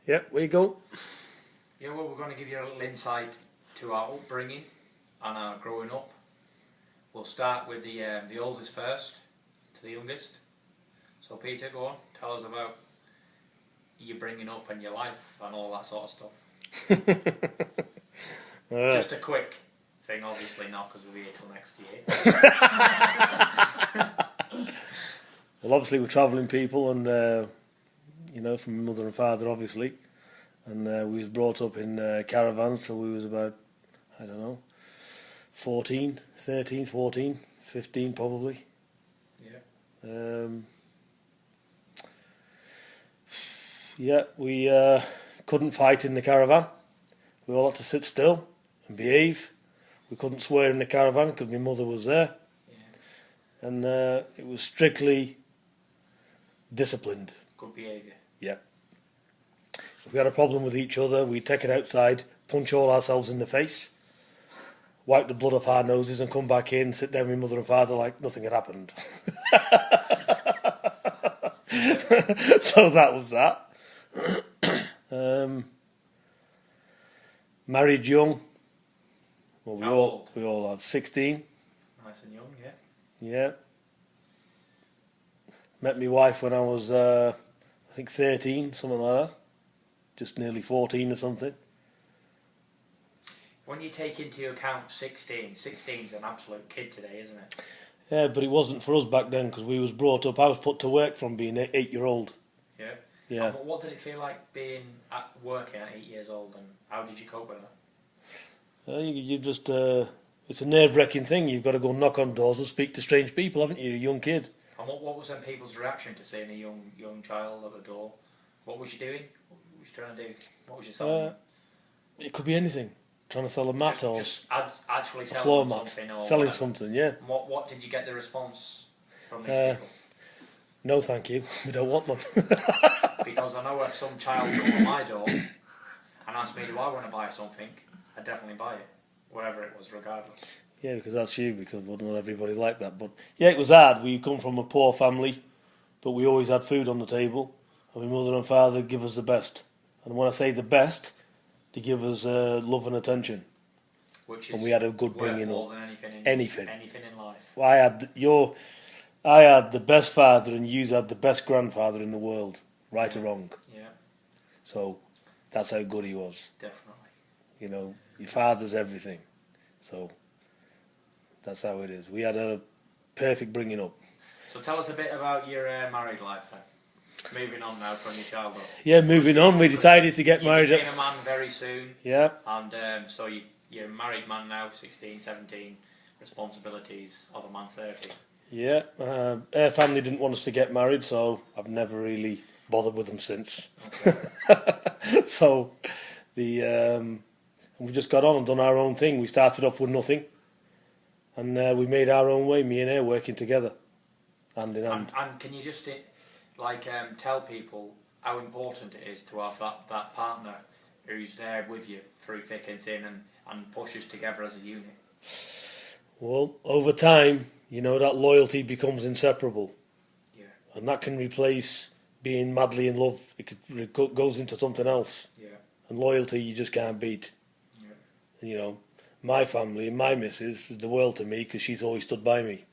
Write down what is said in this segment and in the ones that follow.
Yeah, where you go? Yeah, well, we're going to give you a little insight to our upbringing and our growing up. We'll start with the oldest first to the youngest. So, Peter, go on. Tell us about your bringing up and your life and all that sort of stuff. Just a quick thing, obviously not because we're here till next year. Well, obviously we're travelling people, and from mother and father, obviously, and we was brought up in caravans till we was about, I don't know, 14, 13, 14, 15 probably. Yeah. We couldn't fight in the caravan. We all had to sit still and behave. We couldn't swear in the caravan because my mother was there. Yeah. And it was strictly disciplined. Good behaviour. Yeah. If we had a problem with each other, we'd take it outside, punch all ourselves in the face, wipe the blood off our noses and come back in, sit down with my mother and father like nothing had happened. So that was that. Married young. Well, How old? we all had 16. Nice and young, yeah. Yeah. Met my wife when I was, I think 13, something like that. Just nearly 14 or something. When you take into account 16, 16's an absolute kid today, isn't it? Yeah, but it wasn't for us back then because we was brought up. I was put to work from being an 8-year-old. Yeah. Yeah. And what did it feel like being working at 8 years old, and how did you cope with that? You just, it's a nerve-wracking thing. You've got to go knock on doors and speak to strange people, haven't you? A young kid. And what was then people's reaction to seeing a young child at the door? What was you doing? What was you trying to do? What was you selling? It could be anything. Trying to sell a mat or actually a selling floor mat. something, or selling whatever. something, yeah. And what did you get the response from these people? No, thank you. We don't want them. Because I know if some child come on my door and asked me, do I want to buy something, I'd definitely buy it, wherever it was, regardless. Yeah, because that's you, because well, not everybody's like that. But yeah, it was hard. We come from a poor family, but we always had food on the table, and my mother and father give us the best. And when I say the best, they give us love and attention. Which is, and we had a good bringing more up. Than Anything in life. Well, I had the best father, and you had the best grandfather in the world, right or wrong. Yeah. So that's how good he was. Definitely. You know, your father's everything. So that's how it is. We had a perfect bringing up. So tell us a bit about your married life then. Moving on now from your childhood. Yeah, moving on. We decided to get married. You became a man very soon. Yeah. And so you're a married man now, 16, 17, responsibilities of a man 30. Yeah. Our family didn't want us to get married, so I've never really bothered with them since. Okay. So we just got on and done our own thing. We started off with nothing, and we made our own way, me and her working together, hand in hand. And can you just tell people how important it is to have that partner who's there with you through thick and thin and pushes together as a unit? Well, over time, that loyalty becomes inseparable. Yeah. And that can replace being madly in love. It goes into something else. Yeah. And loyalty you just can't beat. Yeah. And, my family and my missus is the world to me because she's always stood by me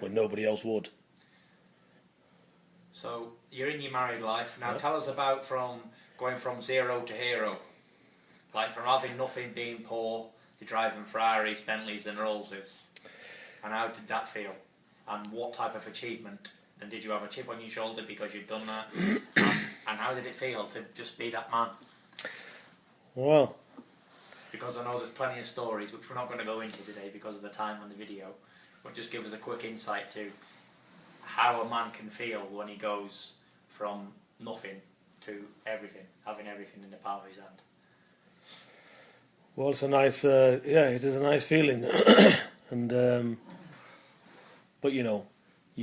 when nobody else would. So you're in your married life. Now tell us about going from zero to hero. Like from having nothing, being poor, to driving Ferraris, Bentleys and Rollses. And how did that feel? And what type of achievement? And did you have a chip on your shoulder because you'd done that? and how did it feel to just be that man? Well, because I know there's plenty of stories, which we're not going to go into today because of the time on the video, but just give us a quick insight to how a man can feel when he goes from nothing to everything, having everything in the palm of his hand. Well, it's a nice, it is a nice feeling. And, but you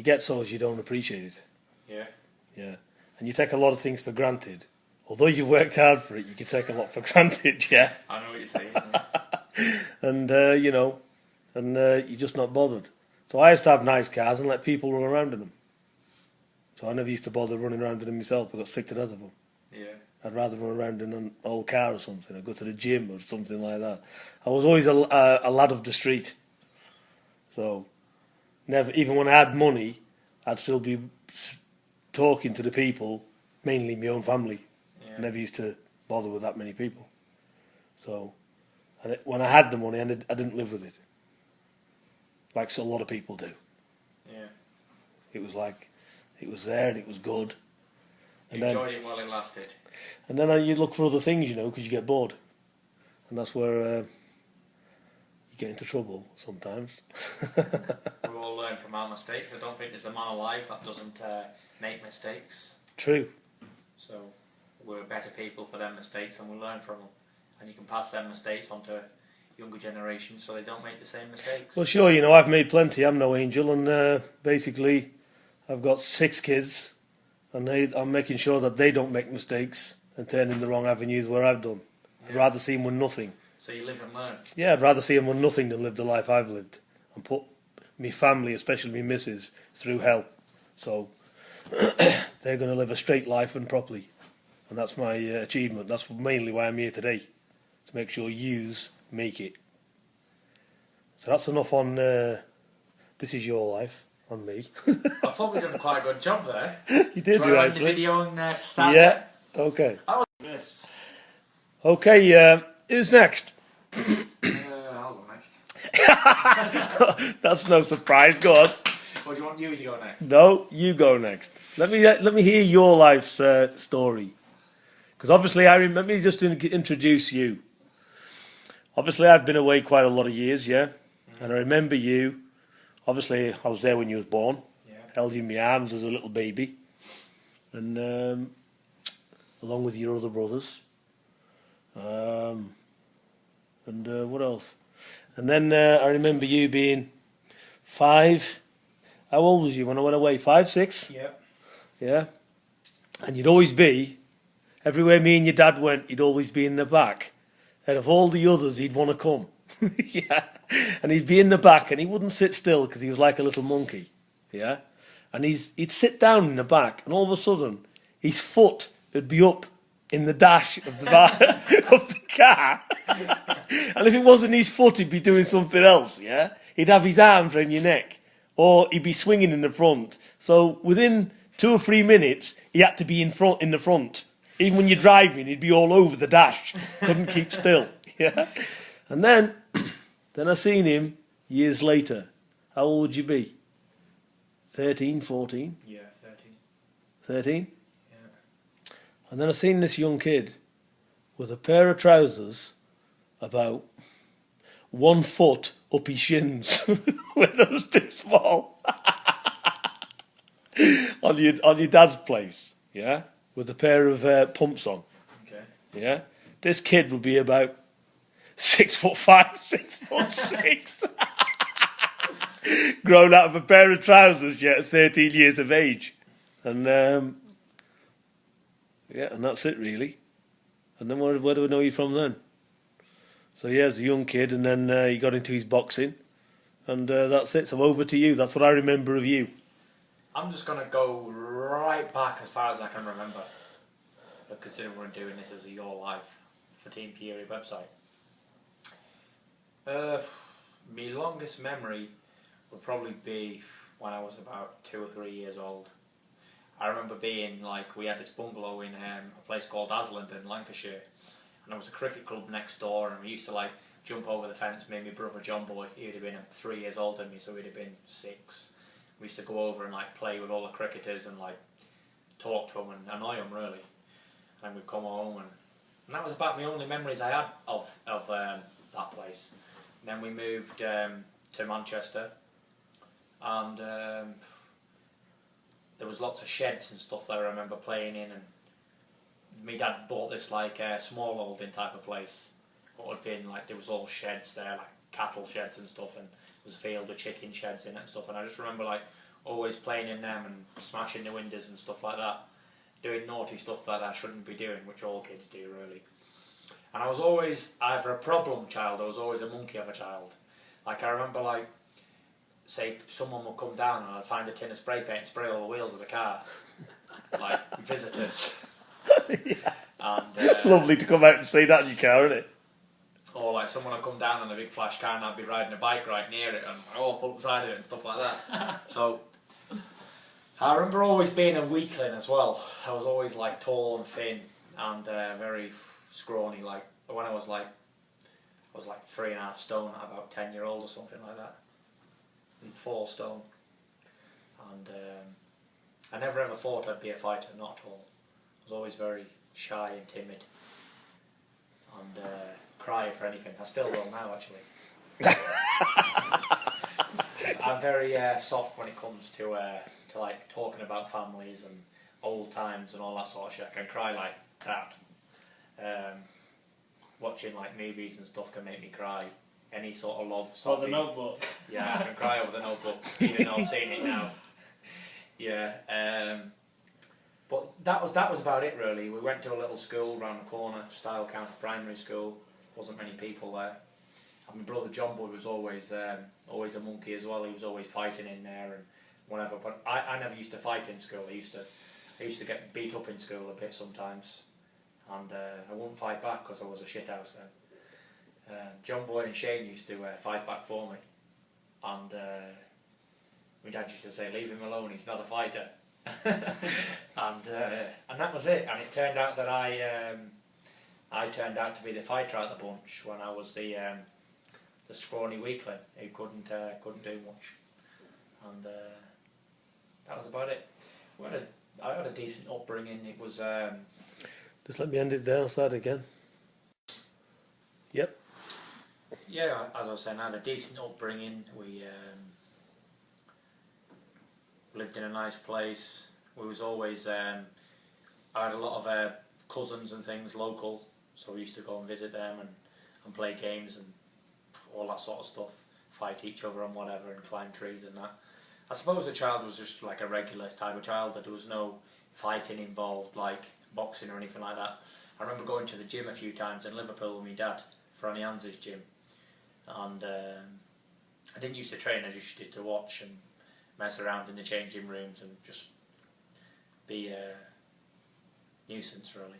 get so as you don't appreciate it. Yeah. Yeah. And you take a lot of things for granted. Although you've worked hard for it, you can take a lot for granted, yeah. I know what you're saying. Yeah. And, you're just not bothered. So I used to have nice cars and let people run around in them. So I never used to bother running around in them myself. I got sick to death of them. Yeah. I'd rather run around in an old car or something, or go to the gym or something like that. I was always a lad of the street. So, never, even when I had money, I'd still be talking to the people, mainly my own family. Yeah. I never used to bother with that many people. So, when I had the money, I didn't live with it, like so a lot of people do. Yeah. It was like, it was there and it was good. You enjoyed it while it lasted. And then you look for other things, because you get bored. And that's where you get into trouble sometimes. We all learn from our mistakes. I don't think there's a man alive that doesn't make mistakes. True. So we're better people for them mistakes and we learn from them. And you can pass them mistakes on to younger generations so they don't make the same mistakes. Well, sure, I've made plenty. I'm no angel. And basically, I've got 6 kids. And I'm making sure that they don't make mistakes and turn in the wrong avenues where I've done. Yeah. I'd rather see them with nothing. So you live and learn? Yeah, I'd rather see them with nothing than live the life I've lived and put me family, especially me missus, through hell. So they're going to live a straight life and properly. And that's my achievement. That's mainly why I'm here today, to make sure yous make it. So that's enough on This Is Your Life. On me. I thought we'd done quite a good job there. You did, do actually. The video and start yeah. Okay. Yes. Okay. Who's next? I'll go next. That's no surprise. Go on. Or do you want you to go next? No, you go next. Let me hear your life's story. Because obviously, let me just introduce you. Obviously, I've been away quite a lot of years, yeah, and I remember you. Obviously, I was there when you was born. Yeah. Held you in my arms as a little baby, and along with your other brothers. And what else? And then I remember you being 5. How old was you when I went away? 5, 6? Yeah. Yeah. And you'd always be, everywhere me and your dad went, you'd always be in the back. And of all the others, he'd want to come. Yeah. And he'd be in the back and he wouldn't sit still because he was like a little monkey. Yeah. And he'd sit down in the back and all of a sudden his foot would be up in the dash of the of the car. And if it wasn't his foot, he'd be doing something else. Yeah. He'd have his arms around your neck or he'd be swinging in the front. So within 2 or 3 minutes, he had to be in the front. Even when you're driving, he'd be all over the dash. Couldn't keep still. Yeah. And then I seen him years later. How old would you be? 13, 14? Yeah, 13. 13? Yeah. And then I seen this young kid with a pair of trousers about 1 foot up his shins. When they was too small. on your dad's place, yeah? With a pair of pumps on. Okay. Yeah? This kid would be about 6'5", 6'6". Grown out of a pair of trousers yet at 13 years of age. And yeah, and that's it really. And then where do I know you from then? So yeah, as a young kid, and then he got into his boxing. And that's it. So over to you. That's what I remember of you. I'm just going to go right back as far as I can remember. But considering we're doing this as a Your Life for Team Fury website. My longest memory would probably be when I was about 2 or 3 years old. I remember being we had this bungalow in a place called Asland in Lancashire. And there was a cricket club next door and we used to jump over the fence, me and my brother John Boy, he would have been 3 years older than me, so he'd have been 6. We used to go over and play with all the cricketers and talk to them and annoy them really. And we'd come home and that was about the only memories I had of that place. And then we moved to Manchester and there was lots of sheds and stuff that I remember playing in, and my dad bought this small holding type of place. What had been there was all sheds there, cattle sheds and stuff, and there was a field with chicken sheds in it and stuff. And I just remember always playing in them and smashing the windows and stuff like that, doing naughty stuff that I shouldn't be doing, which all kids do really. And I was always either a problem child or I was always a monkey of a child. I remember say someone would come down and I'd find a tin of spray paint and spray all the wheels of the car. Visitors. And lovely to come out and see that in your car, isn't it? Or like someone will come down on a big flash car and I'd be riding a bike right near it and pull beside it and stuff like that. So I remember always being a weakling as well. I was always like tall and thin and very scrawny. Like when I was like 3.5 stone at about 10-year-old or something like that. And 4 stone. And I never ever thought I'd be a fighter, not at all. I was always very shy and timid. And cry for anything. I still will now, actually. I'm very soft when it comes to like talking about families and old times and all that sort of shit. I can cry like that. Watching like movies and stuff can make me cry. Any sort of love. Or The Notebook. Yeah, I can cry over The Notebook, even though I've seen it now. Yeah. But that was about it really. We went to a little school round the corner, Style County Primary School. Wasn't many people there. And my brother John Boy was always a monkey as well. He was always fighting in there and whatever. But I never used to fight in school. I used to get beat up in school a bit sometimes, and I wouldn't fight back because I was a shithouse then. John Boy and Shane used to fight back for me, and my dad used to say, "Leave him alone. He's not a fighter." and that was it. And it turned out that I turned out to be the fighter at the bunch when I was the scrawny weakling who couldn't do much, and that was about it. I had a decent upbringing. It was just let me end it there. I'll start again. Yep. Yeah, as I was saying, I had a decent upbringing. We lived in a nice place. We was always I had a lot of cousins and things local. So we used to go and visit them and play games and all that sort of stuff, fight each other and whatever and climb trees and that. I suppose the child was just like a regular type of childhood. There was no fighting involved like boxing or anything like that. I remember going to the gym a few times in Liverpool with my dad, Franny Hans's gym. And I didn't used to train, I just used to watch and mess around in the changing rooms and just be a nuisance really.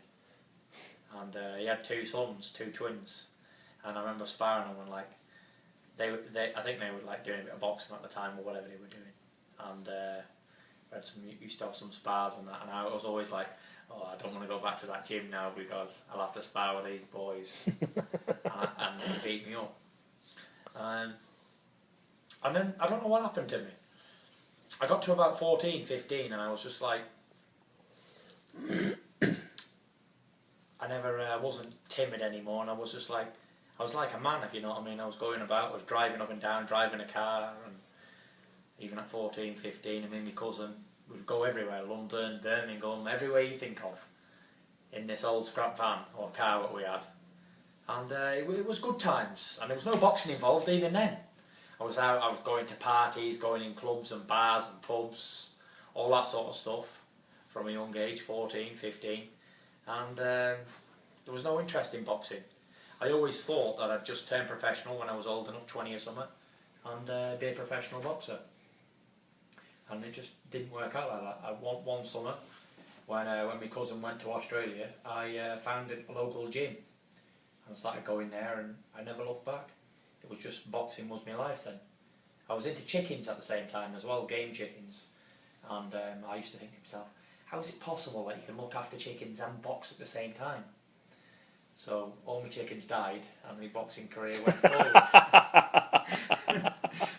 And he had 2 sons, 2 twins, and I remember sparring them and like I think they were like doing a bit of boxing at the time or whatever they were doing, and used to have some spars and that, and I was always like, oh, I don't want to go back to that gym now because I'll have to spar with these boys and they beat me up. And then I don't know what happened to me. I got to about 14, 15 and I was just like, I wasn't timid anymore, and I was just like, I was like a man, if you know what I mean. I was going about, I was driving up and down, driving a car, and even at 14, 15, me and my cousin, we'd go everywhere, London, Birmingham, everywhere you think of, in this old scrap van or car that we had. And it was good times, and there was no boxing involved even then. I was out, I was going to parties, going in clubs and bars and pubs, all that sort of stuff, from a young age, 14, 15. And there was no interest in boxing. I always thought that I'd just turn professional when I was old enough, 20 or something, and be a professional boxer. And it just didn't work out like that. One summer, when my cousin went to Australia, I found a local gym and started going there, and I never looked back. It was just boxing was my life then. I was into chickens at the same time as well, game chickens, and I used to think to myself, how is it possible that you can look after chickens and box at the same time? So all my chickens died and my boxing career went forward.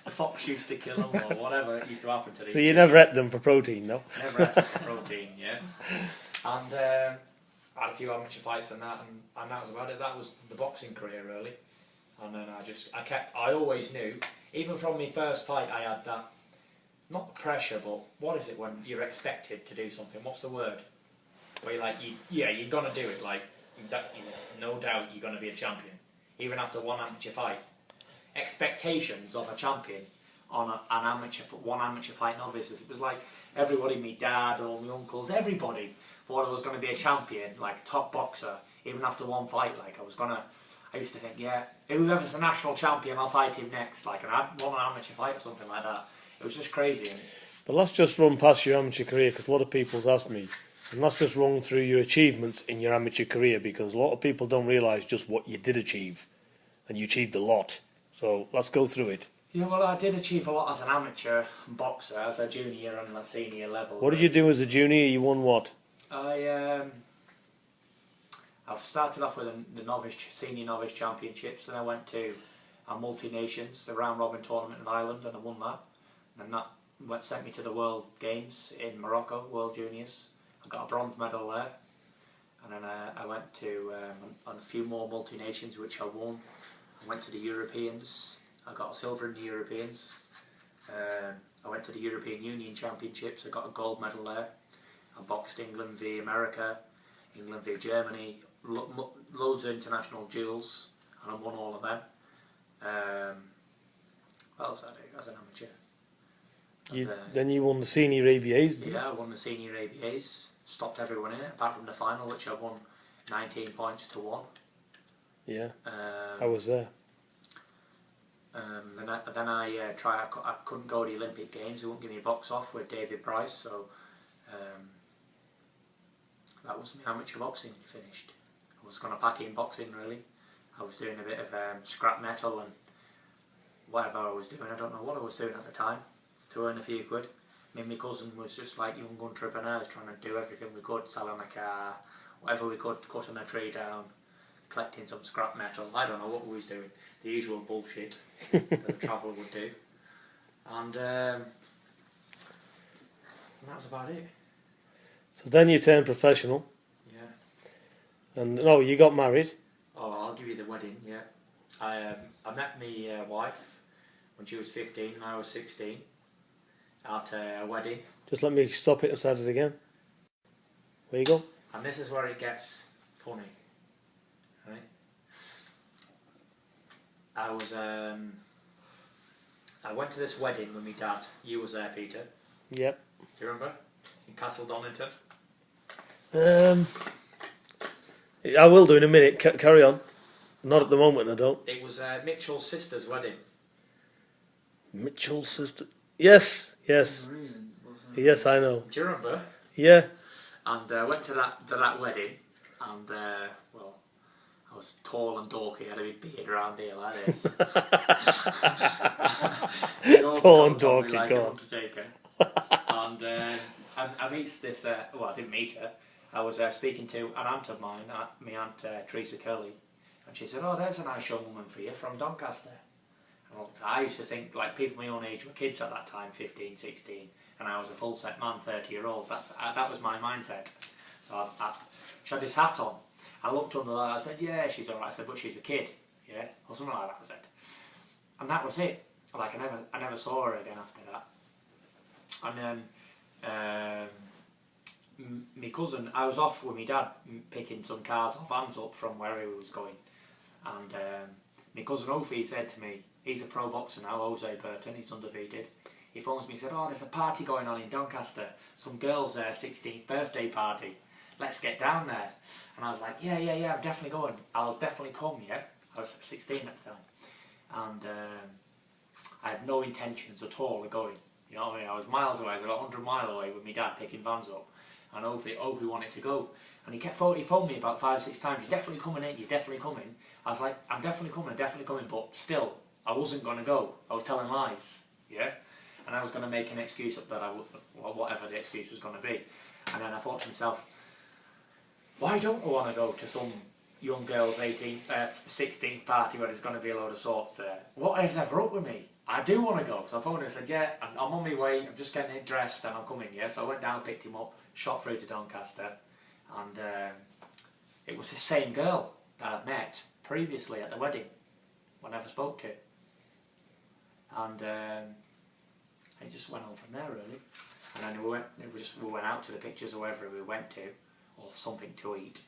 The fox used to kill them or whatever it used to happen to these. So you never ate them for protein, no? Never ate them for protein, yeah. And I had a few amateur fights and that, and that was about it. That was the boxing career really. And then I always knew, even from my first fight I had that, not pressure, but what is it when you're expected to do something? What's the word? Where you're like, you're going to do it. Like, no doubt you're going to be a champion. Even after one amateur fight. Expectations of a champion on one amateur fight novice. It was like everybody, my dad, all my uncles, everybody thought I was going to be a champion, like a top boxer, even after one fight. Like, I used to think, yeah, whoever's the national champion, I'll fight him next. Like, and I'd won an amateur fight or something like that. It was just crazy. But let's just run past your amateur career, because a lot of people's asked me, And let's just run through your achievements in your amateur career, because a lot of people don't realise just what you did achieve, and you achieved a lot. So let's go through it. Yeah, well, I did achieve a lot as an amateur boxer, as a junior and a senior level. What did you do as a junior? You won what? I've started off with the senior novice championships, and I went to a multi-nations, the round robin tournament in Ireland, and I won that. And that sent me to the World Games in Morocco, World Juniors. I got a bronze medal there, and then I went to on a few more multi-nations which I won. I went to the Europeans. I got a silver in the Europeans. I went to the European Union Championships. I got a gold medal there. I boxed England v America, England v Germany, loads of international duels, and I won all of them. What else did I do as an amateur? Then you won the senior ABAs. Yeah, I won the senior ABAs. Stopped everyone in it, apart from the final, which I won 19 points to 1. Yeah, I was there. Then I couldn't go to the Olympic Games. They wouldn't give me a box off with David Price, so that was my amateur boxing finished. I was going to pack in boxing, really. I was doing a bit of scrap metal and whatever I was doing. I don't know what I was doing at the time to earn a few quid. Me and my cousin was just like young entrepreneurs, trying to do everything we could, selling a car, whatever we could, cutting a tree down, collecting some scrap metal. I don't know what we was doing. The usual bullshit that a traveller would do. And that's about it. So then you turned professional. Yeah. And no, you got married. Oh, I'll give you the wedding, yeah. I met my wife when she was 15 and I was 16 at a wedding. Just let me stop it and start it again. There you go. And this is where it gets funny, right? I went to this wedding with my dad. You was there, Peter. Yep. Do you remember? In Castle Donington. I will do in a minute. Carry on. Not at the moment, I don't. It was Mitchell's sister's wedding. Mitchell's sister? Yes. Yes, I know. Do you remember? Yeah. And I went to that wedding, and well, I was tall and dorky. I had a big beard around here like this. Tall and dorky, like go an on. Undertaker. And I meet this. Well, I didn't meet her. I was speaking to an aunt of mine, my aunt Teresa Curley, and she said, "Oh, there's a nice young woman for you from Doncaster." And I used to think like people my own age were kids at that time, 15, 16, and I was a full set man, 30-year-old. That was my mindset. So she had this hat on. I looked under that. I said, "Yeah, she's all right." I said, "But she's a kid, yeah," or something like that. I said, and that was it. Like I never saw her again after that. And then my cousin, I was off with my dad picking some cars or vans up from where he was going, and my cousin Opie said to me, he's a pro boxer now, Jose Burton, he's undefeated. He phones me and said, "Oh, there's a party going on in Doncaster, some girl's 16th birthday party, let's get down there." And I was like, yeah, I'm definitely going, I'll definitely come, yeah. I was 16 at the time, and I had no intentions at all of going, you know what I mean. I was miles away, I was about 100 miles away with my dad picking vans up, and Opie wanted to go, and he phoned me about 5 or 6 times, "You're definitely coming in, you're definitely coming." I was like, "I'm definitely coming, but still, I wasn't going to go. I was telling lies, yeah? And I was going to make an excuse that I would, well, whatever the excuse was going to be. And then I thought to myself, why don't I want to go to some young girl's 16th party where there's going to be a load of sorts there? What is ever up with me? I do want to go. So I phoned him and said, "Yeah, I'm on my way, I'm just getting it dressed and I'm coming, yeah?" So I went down, picked him up, shot through to Doncaster, and it was the same girl that I'd met previously at the wedding, I never spoke to. And it just went on from there, really. And then we went out to the pictures or wherever we went to, or something to eat,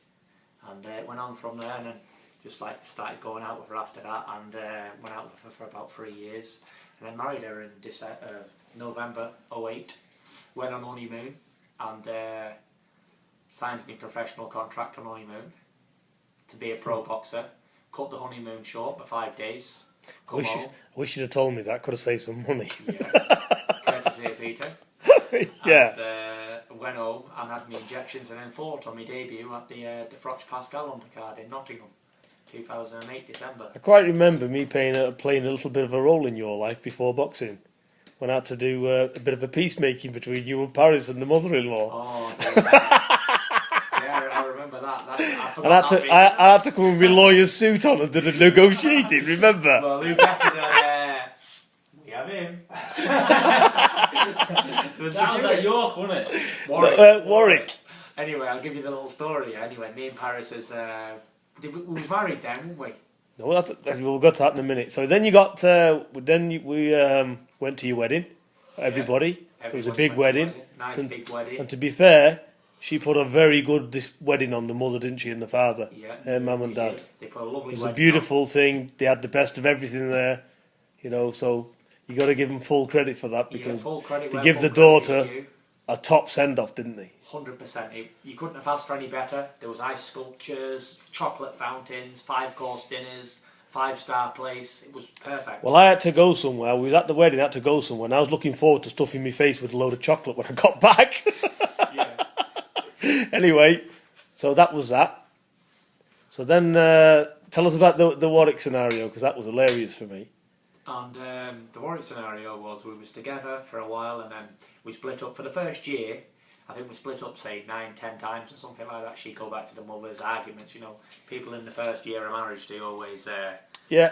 and it went on from there. And then just like started going out with her after that, and went out with her for about 3 years, and then married her in November '08. Went on honeymoon, and signed my professional contract on honeymoon to be a pro boxer. Cut the honeymoon short by 5 days. I wish you'd have told me that. Could have saved some money. Yeah. Courtesy of Peter. Yeah. And went home and had my injections and then fought on my debut at the Froch Pascal undercard in Nottingham, 2008 December. I quite remember me playing a little bit of a role in your life before boxing. When I had to do a bit of a peacemaking between you and Paris and the mother-in-law. Oh, yeah, I remember that. I had to come with my lawyer's suit on and do the negotiating, remember? Well, who better than... we have him. That was at York, wasn't it? Warwick. Anyway, I'll give you the little story. Anyway, me and Paris we was married then, weren't we? No, we'll go to that in a minute. So then we went to your wedding. Everybody. It was a big wedding. Nice big wedding. And to be fair, she put a very good wedding on, the mother, didn't she, and the father? Yeah. Her mum and dad. They put a lovely wedding. It was a beautiful thing. They had the best of everything there. So you got to give them full credit for that, because they give the daughter a top send-off, didn't they? 100%. You couldn't have asked for any better. There was ice sculptures, chocolate fountains, 5-course dinners, 5-star place. It was perfect. Well, I had to go somewhere. We was at the wedding. I had to go somewhere, and I was looking forward to stuffing my face with a load of chocolate when I got back. Anyway, so that was that. So then, tell us about the Warwick scenario, because that was hilarious for me. And the Warwick scenario was we was together for a while, and then we split up for the first year. I think we split up, say, 9-10 times or something like that. She'd go back to the mother's arguments. People in the first year of marriage, they always...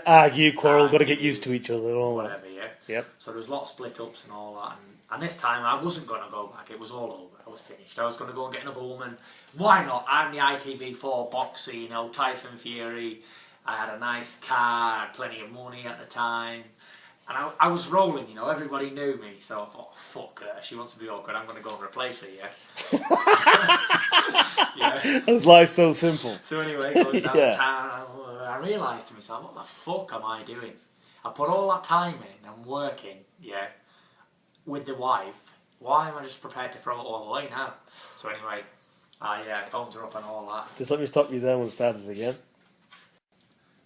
argue, quarrel, got to get used to each other and all whatever, that. Yeah. Yep. So there was a lot of split-ups and all that. And this time I wasn't going to go back. It was all over. I was finished. I was going to go and get another woman. Why not? I'm the ITV4 boxer, Tyson Fury. I had a nice car, I had plenty of money at the time. And I was rolling, everybody knew me, so I thought, fuck her, she wants to be awkward, I'm going to go and replace her, yeah? That's life so simple. So anyway, going down to town, I realised to myself, what the fuck am I doing? I put all that time in and working, with the wife. Why am I just prepared to throw it all away now? So anyway, I phoned her up and all that. Just let me stop you there when it started again.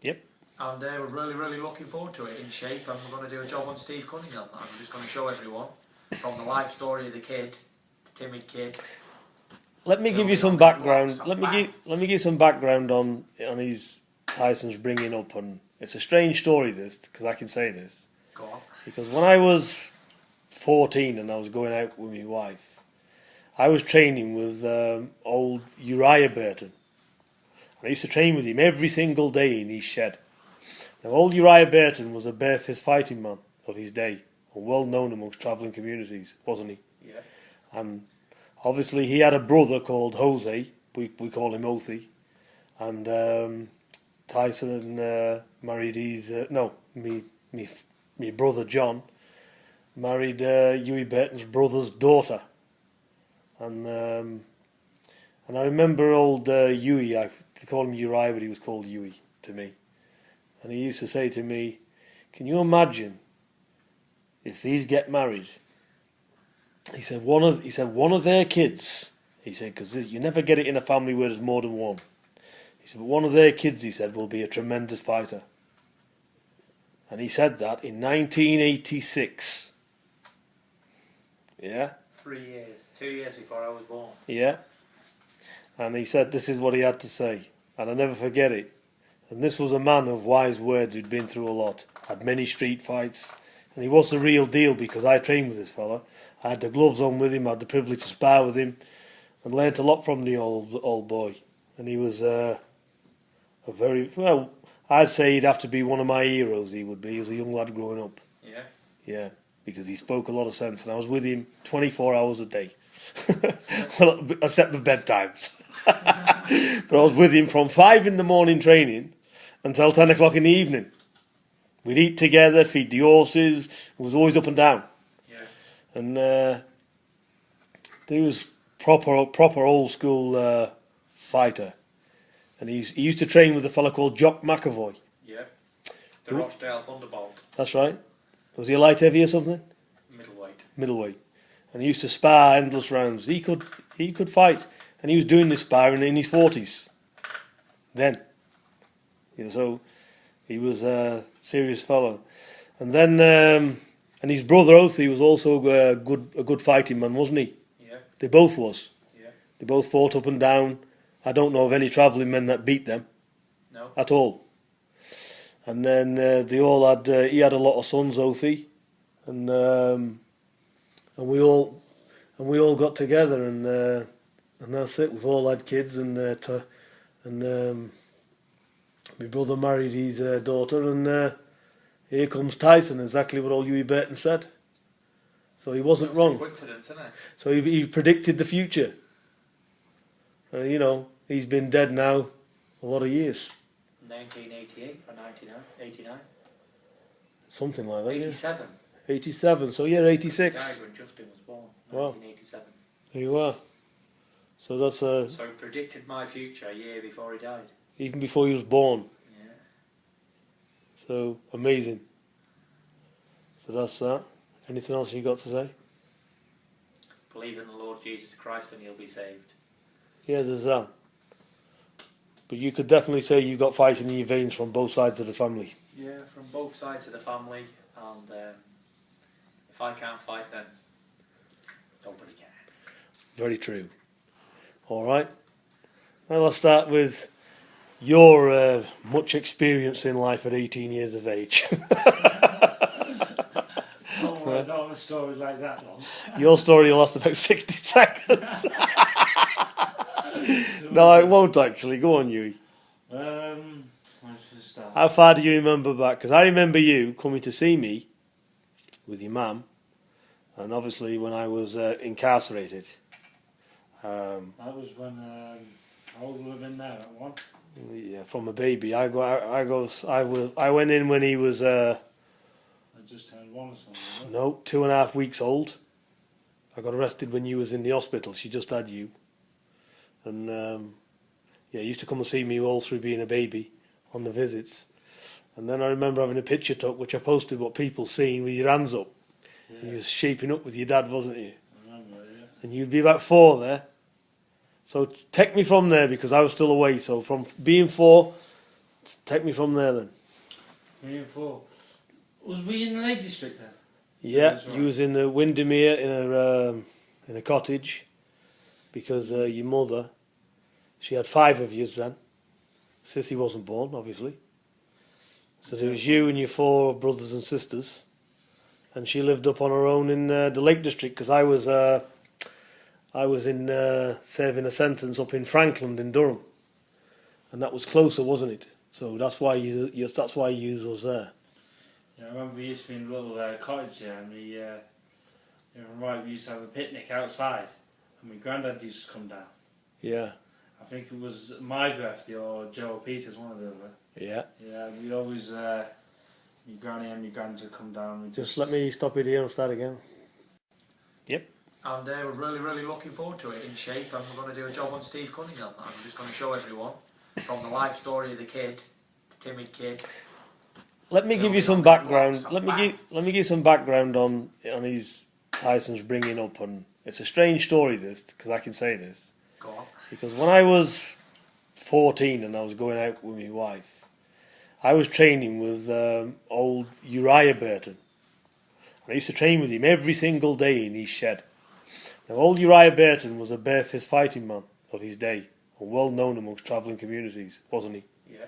Yep. And we're really, really looking forward to it, in shape, and we're going to do a job on Steve Cunningham. I'm just going to show everyone from the life story of the kid, the timid kid. Let me give you some background. Let me give some background on his Tyson's bringing up, and it's a strange story, this, because I can say this. Go on. Because when I was 14 and I was going out with my wife, I was training with old Uriah Burton. I used to train with him every single day in his shed. Now, old Uriah Burton was a bare-fist fighting man of his day, and well known amongst travelling communities, wasn't he? Yeah. And obviously he had a brother called Jose, we call him Othie, and Tyson married his, me brother John married Hughie Burton's brother's daughter. And I remember old Hughie, I call him Uriah, but he was called Hughie to me. And he used to say to me, can you imagine if these get married? He said one of their kids, he said, because you never get it in a family where there's more than one. He said, but one of their kids, he said, will be a tremendous fighter. And he said that in 1986. Yeah? 3 years. 2 years before I was born. Yeah. And he said this is what he had to say. And I'll never forget it. And this was a man of wise words who'd been through a lot. Had many street fights. And he was the real deal, because I trained with this fella. I had the gloves on with him. I had the privilege to spar with him. And learnt a lot from the old boy. And he was a very... Well, I'd say he'd have to be one of my heroes, he would be, as a young lad growing up. Yeah? Yeah, because he spoke a lot of sense. And I was with him 24 hours a day. Well, except the bedtimes. But I was with him from 5 in the morning training until 10 o'clock in the evening. We'd eat together, feed the horses. It was always up and down. Yeah. And he was proper old school fighter. And he used to train with a fella called Jock McAvoy. Yeah. The Rochdale Thunderbolt. That's right. Was he a light heavy or something? Middleweight. And he used to spar endless rounds. He could fight. And he was doing this sparring in his 40s. Then. So he was a serious fellow. And then and his brother Othie was also a good fighting man, wasn't he? Yeah. They both was. Yeah. They both fought up and down. I don't know of any travelling men that beat them. No. At all. And then they all had. He had a lot of sons, Othie, and we all got together, and that's it. We've all had kids, and my brother married his daughter, and here comes Tyson. Exactly what old Hughie Burton said. So he wasn't wrong. Coincidence, isn't it? So he predicted the future. He's been dead now a lot of years. 1988 or 89? Something like that, 87. Yeah. 87, so yeah, 86. He died when Justin was born, Wow. 1987. There you are. So that's So he predicted my future a year before he died. even before he was born. Yeah. So amazing. So that's that. Anything else you got to say? Believe in the Lord Jesus Christ and you'll be saved. Yeah, there's that. But you could definitely say you've got fighting in your veins from both sides of the family. Yeah, from both sides of the family, and if I can't fight, then nobody can. Very true. All right. Well, I'll start with your much experience in life at 18 years of age. Oh, I don't have stories like that long. Your story will last about 60 seconds. No, it won't actually. Go on, Hughie. I should start. How far do you remember back? Because I remember you coming to see me with your mum, and obviously when I was incarcerated. That was when how old would have been there at one? Yeah, from a baby. I went in when he was I just turned one or something. no 2.5 weeks old. I got arrested when you was in the hospital. She just had you, and yeah, used to come and see me all through being a baby on the visits. And then I remember having a picture took, which I posted, what people seen with your hands up. Yeah. And you was shaping up with your dad, wasn't you? I remember, yeah. And you'd be about 4 there. So take me from there, because I was still away. So from being 4, take me from there then. 3 and 4. Was we in the Lake District then? Yeah, That's right. you was in a Windermere in a cottage, because your mother, she had 5 of yous then. Sissy wasn't born, obviously. So there was you and your 4 brothers and sisters, and she lived up on her own in the Lake District, because I was in serving a sentence up in Frankland in Durham, and that was closer, wasn't it? So that's why you was there. Yeah, I remember we used to be in a little cottage there, and we used to have a picnic outside, and my granddad used to come down. Yeah. I think it was my birthday or Joe or Peter's, one of the other. Yeah. Yeah, we always, your granny and your granddad would come down. We Just let me stop it here and start again. Yep. And we're really, really looking forward to it, in shape, and we're going to do a job on Steve Cunningham. I'm just going to show everyone from the life story of the kid, the timid kid. Let me give you some background. Let me give some background on his Tyson's bringing up, and it's a strange story this, because I can say this. Go on. Because when I was 14 and I was going out with my wife, I was training with old Uriah Burton. And I used to train with him every single day in his shed. Now, old Uriah Burton was a bare-fist fighting man of his day, and well known amongst travelling communities, wasn't he? Yeah.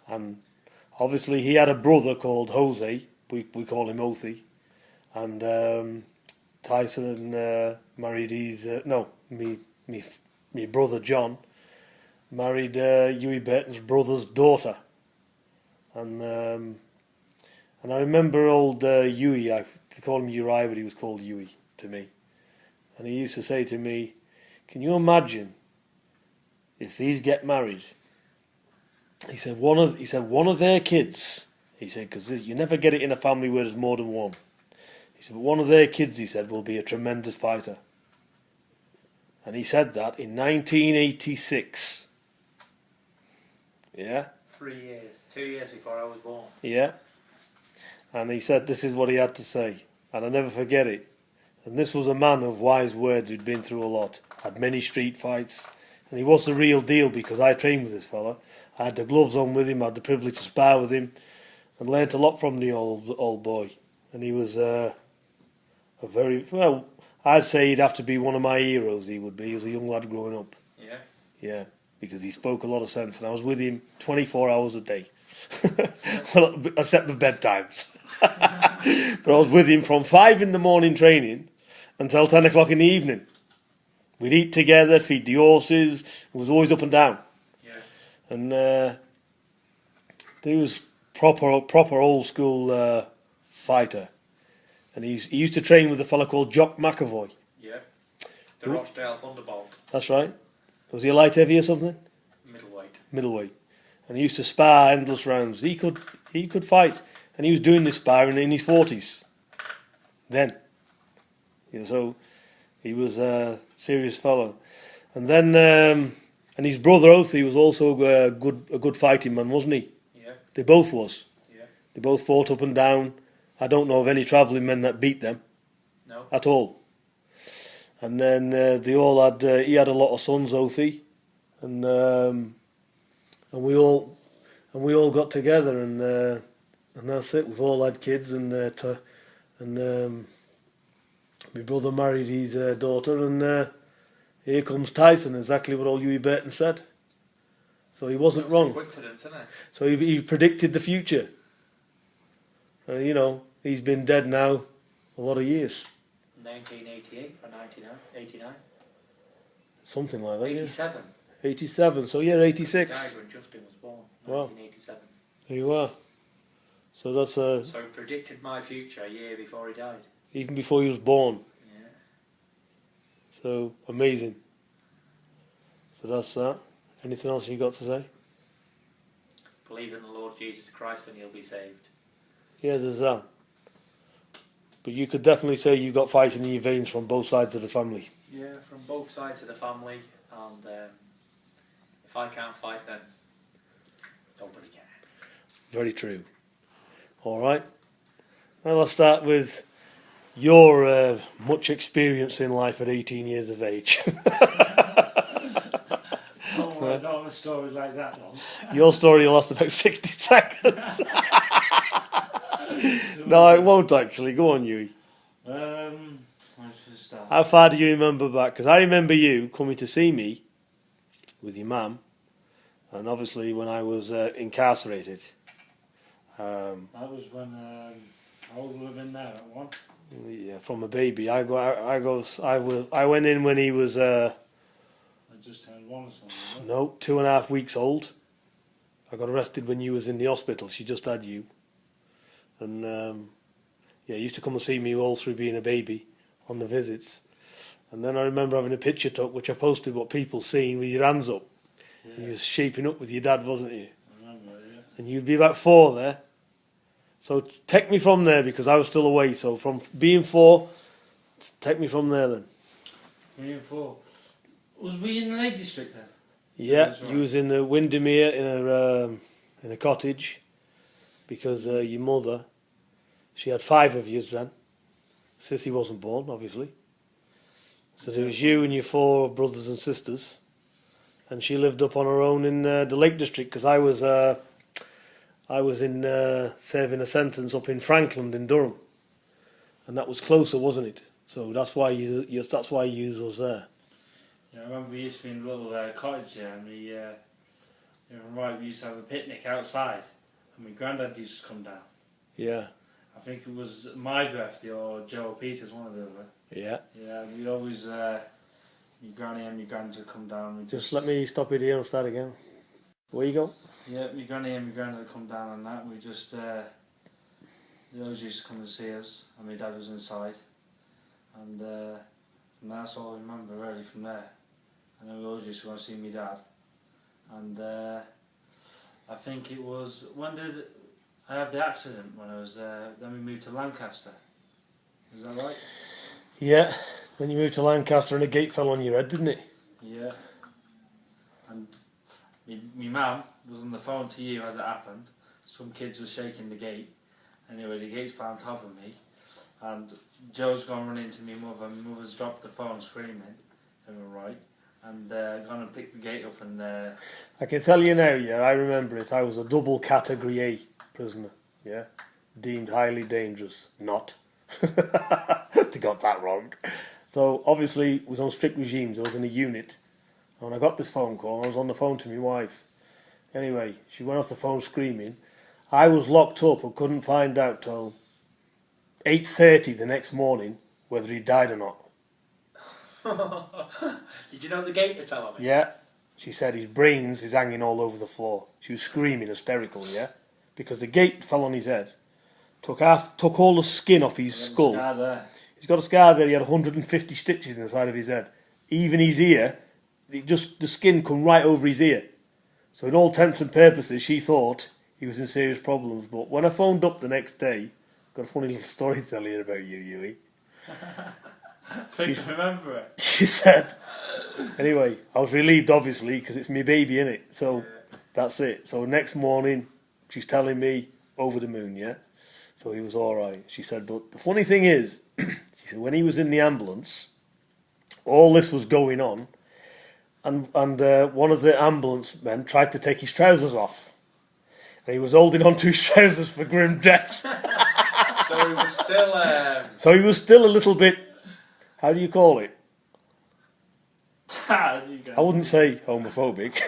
And obviously he had a brother called Jose, we call him Othie, and Tyson married his, me brother John married Hughie Burton's brother's daughter. And I remember old Hughie, I call him Uriah, but he was called Hughie to me. And he used to say to me, can you imagine if these get married? He said one of their kids. He said, because you never get it in a family where there's more than one. He said, but one of their kids, he said, will be a tremendous fighter. And he said that in 1986. Yeah. 3 years, 2 years before I was born. Yeah. And he said this is what he had to say, and I'll never forget it. And this was a man of wise words who'd been through a lot, had many street fights, and he was the real deal because I trained with this fella. I had the gloves on with him, I had the privilege to spar with him, and learnt a lot from the old boy. And he was a very, well, I'd say he'd have to be one of my heroes. He would be as a young lad growing up. Yeah. Yeah, because he spoke a lot of sense, and I was with him 24 hours a day, well, except the bedtimes. But I was with him from 5 in the morning training until 10 o'clock in the evening. We'd eat together, feed the horses. It was always up and down. Yeah. And he was proper old school fighter. And he used to train with a fella called Jock McAvoy. Yeah. The Rochdale Thunderbolt. That's right. Was he a light heavy or something? Middleweight. And he used to spar endless rounds. He could fight. And he was doing this sparring in his 40s. Then. So he was a serious fellow. And then and his brother Othie was also a good fighting man, wasn't he? Yeah. They both was. Yeah. They both fought up and down. I don't know of any travelling men that beat them. No. At all. And then they all had. He had a lot of sons, Othie, and we all got together, and that's it. We've all had kids, and my brother married his daughter, and here comes Tyson. Exactly what old Hughie Burton said. So he wasn't wrong. Coincidence, isn't it? So he predicted the future. He's been dead now a lot of years. 1988 or 89? Something like that. 87. Yeah. 87. So yeah, 86. He died when Justin was born. Wow. 1987. There you are. So that's So he predicted my future a year before he died. even before he was born. Yeah. So amazing. So that's that. Anything else you got to say? Believe in the Lord Jesus Christ and you'll be saved. Yeah, there's that. But you could definitely say you've got fighting in your veins from both sides of the family. Yeah, from both sides of the family. And if I can't fight, then nobody can. Very true. All right. Now let's start with your much experience in life at 18 years of age. I don't have stories like that long. Your story will last about 60 seconds. No, it won't actually. Go on, Hughie. I should start. How far do you remember back? Because I remember you coming to see me with your mum, and obviously when I was incarcerated. That was when how old would have been there at one? Yeah, from a baby. I went in when he was I just turned one or something. no 2.5 weeks old. I got arrested when you was in the hospital. She just had you, and yeah, you used to come and see me all through being a baby on the visits. And then I remember having a picture took, which I posted, what people seen with your hands up. Yeah. And you was shaping up with your dad, wasn't you? I remember, yeah. And you'd be about 4 there. So take me from there, because I was still away. So from being 4, take me from there then. Being 4. Was we in the Lake District then? Yeah, Right. you was in the Windermere in a cottage, because your mother, she had 5 of yous then. Sissy wasn't born, obviously. So there was you and your 4 brothers and sisters, and she lived up on her own in the Lake District, because I was in serving a sentence up in Frankland in Durham, and that was closer, wasn't it? So that's why you was there. Yeah, I remember we used to be in a little cottage there, and we used to have a picnic outside, and my granddad used to come down. Yeah. I think it was my birthday or Joe or Peter's, one or the other. Yeah. Yeah, we'd always, my granny and my granddad would come down. And Just let me stop it here and start again. Where you go? Yeah, my granny and my granddad would come down and that. We just, they always used to come and see us, and my dad was inside. And that's all I remember really from there. And then we always used to go and see my dad. And I think it was, when did I have the accident? When I was then we moved to Lancaster. Is that right? Yeah, when you moved to Lancaster and a gate fell on your head, didn't it? Yeah. And my mum was on the phone to you as it happened. Some kids were shaking the gate. Anyway, the gate's fell on top of me. And Joe's gone running into my mother. My mother's dropped the phone screaming. They were right. And gone and picked the gate up and... I can tell you now, yeah, I remember it. I was a double category A prisoner, yeah? Deemed highly dangerous. Not. They got that wrong. So obviously it was on strict regimes. I was in a unit. And when I got this phone call, I was on the phone to my wife. Anyway, she went off the phone screaming. I was locked up and couldn't find out till 8:30 the next morning whether he died or not. Did you know the gate had fell on him? Yeah. She said his brains is hanging all over the floor. She was screaming hysterical, yeah? Because the gate fell on his head. Took all the skin off his skull. He's got a scar there. He had 150 stitches in the side of his head. Even his ear, the skin come right over his ear. So in all intents and purposes, she thought he was in serious problems. But when I phoned up the next day, got a funny little story to tell you about you, Hughie. I remember it. She said, anyway, I was relieved obviously because it's my baby, innit? So that's it. So next morning, she's telling me over the moon, yeah? So he was alright. She said, but the funny thing is, she said, when he was in the ambulance, all this was going on, and one of the ambulance men tried to take his trousers off. And he was holding on to his trousers for grim death. So he was still... So he was still a little bit, how do you call it? I wouldn't say homophobic.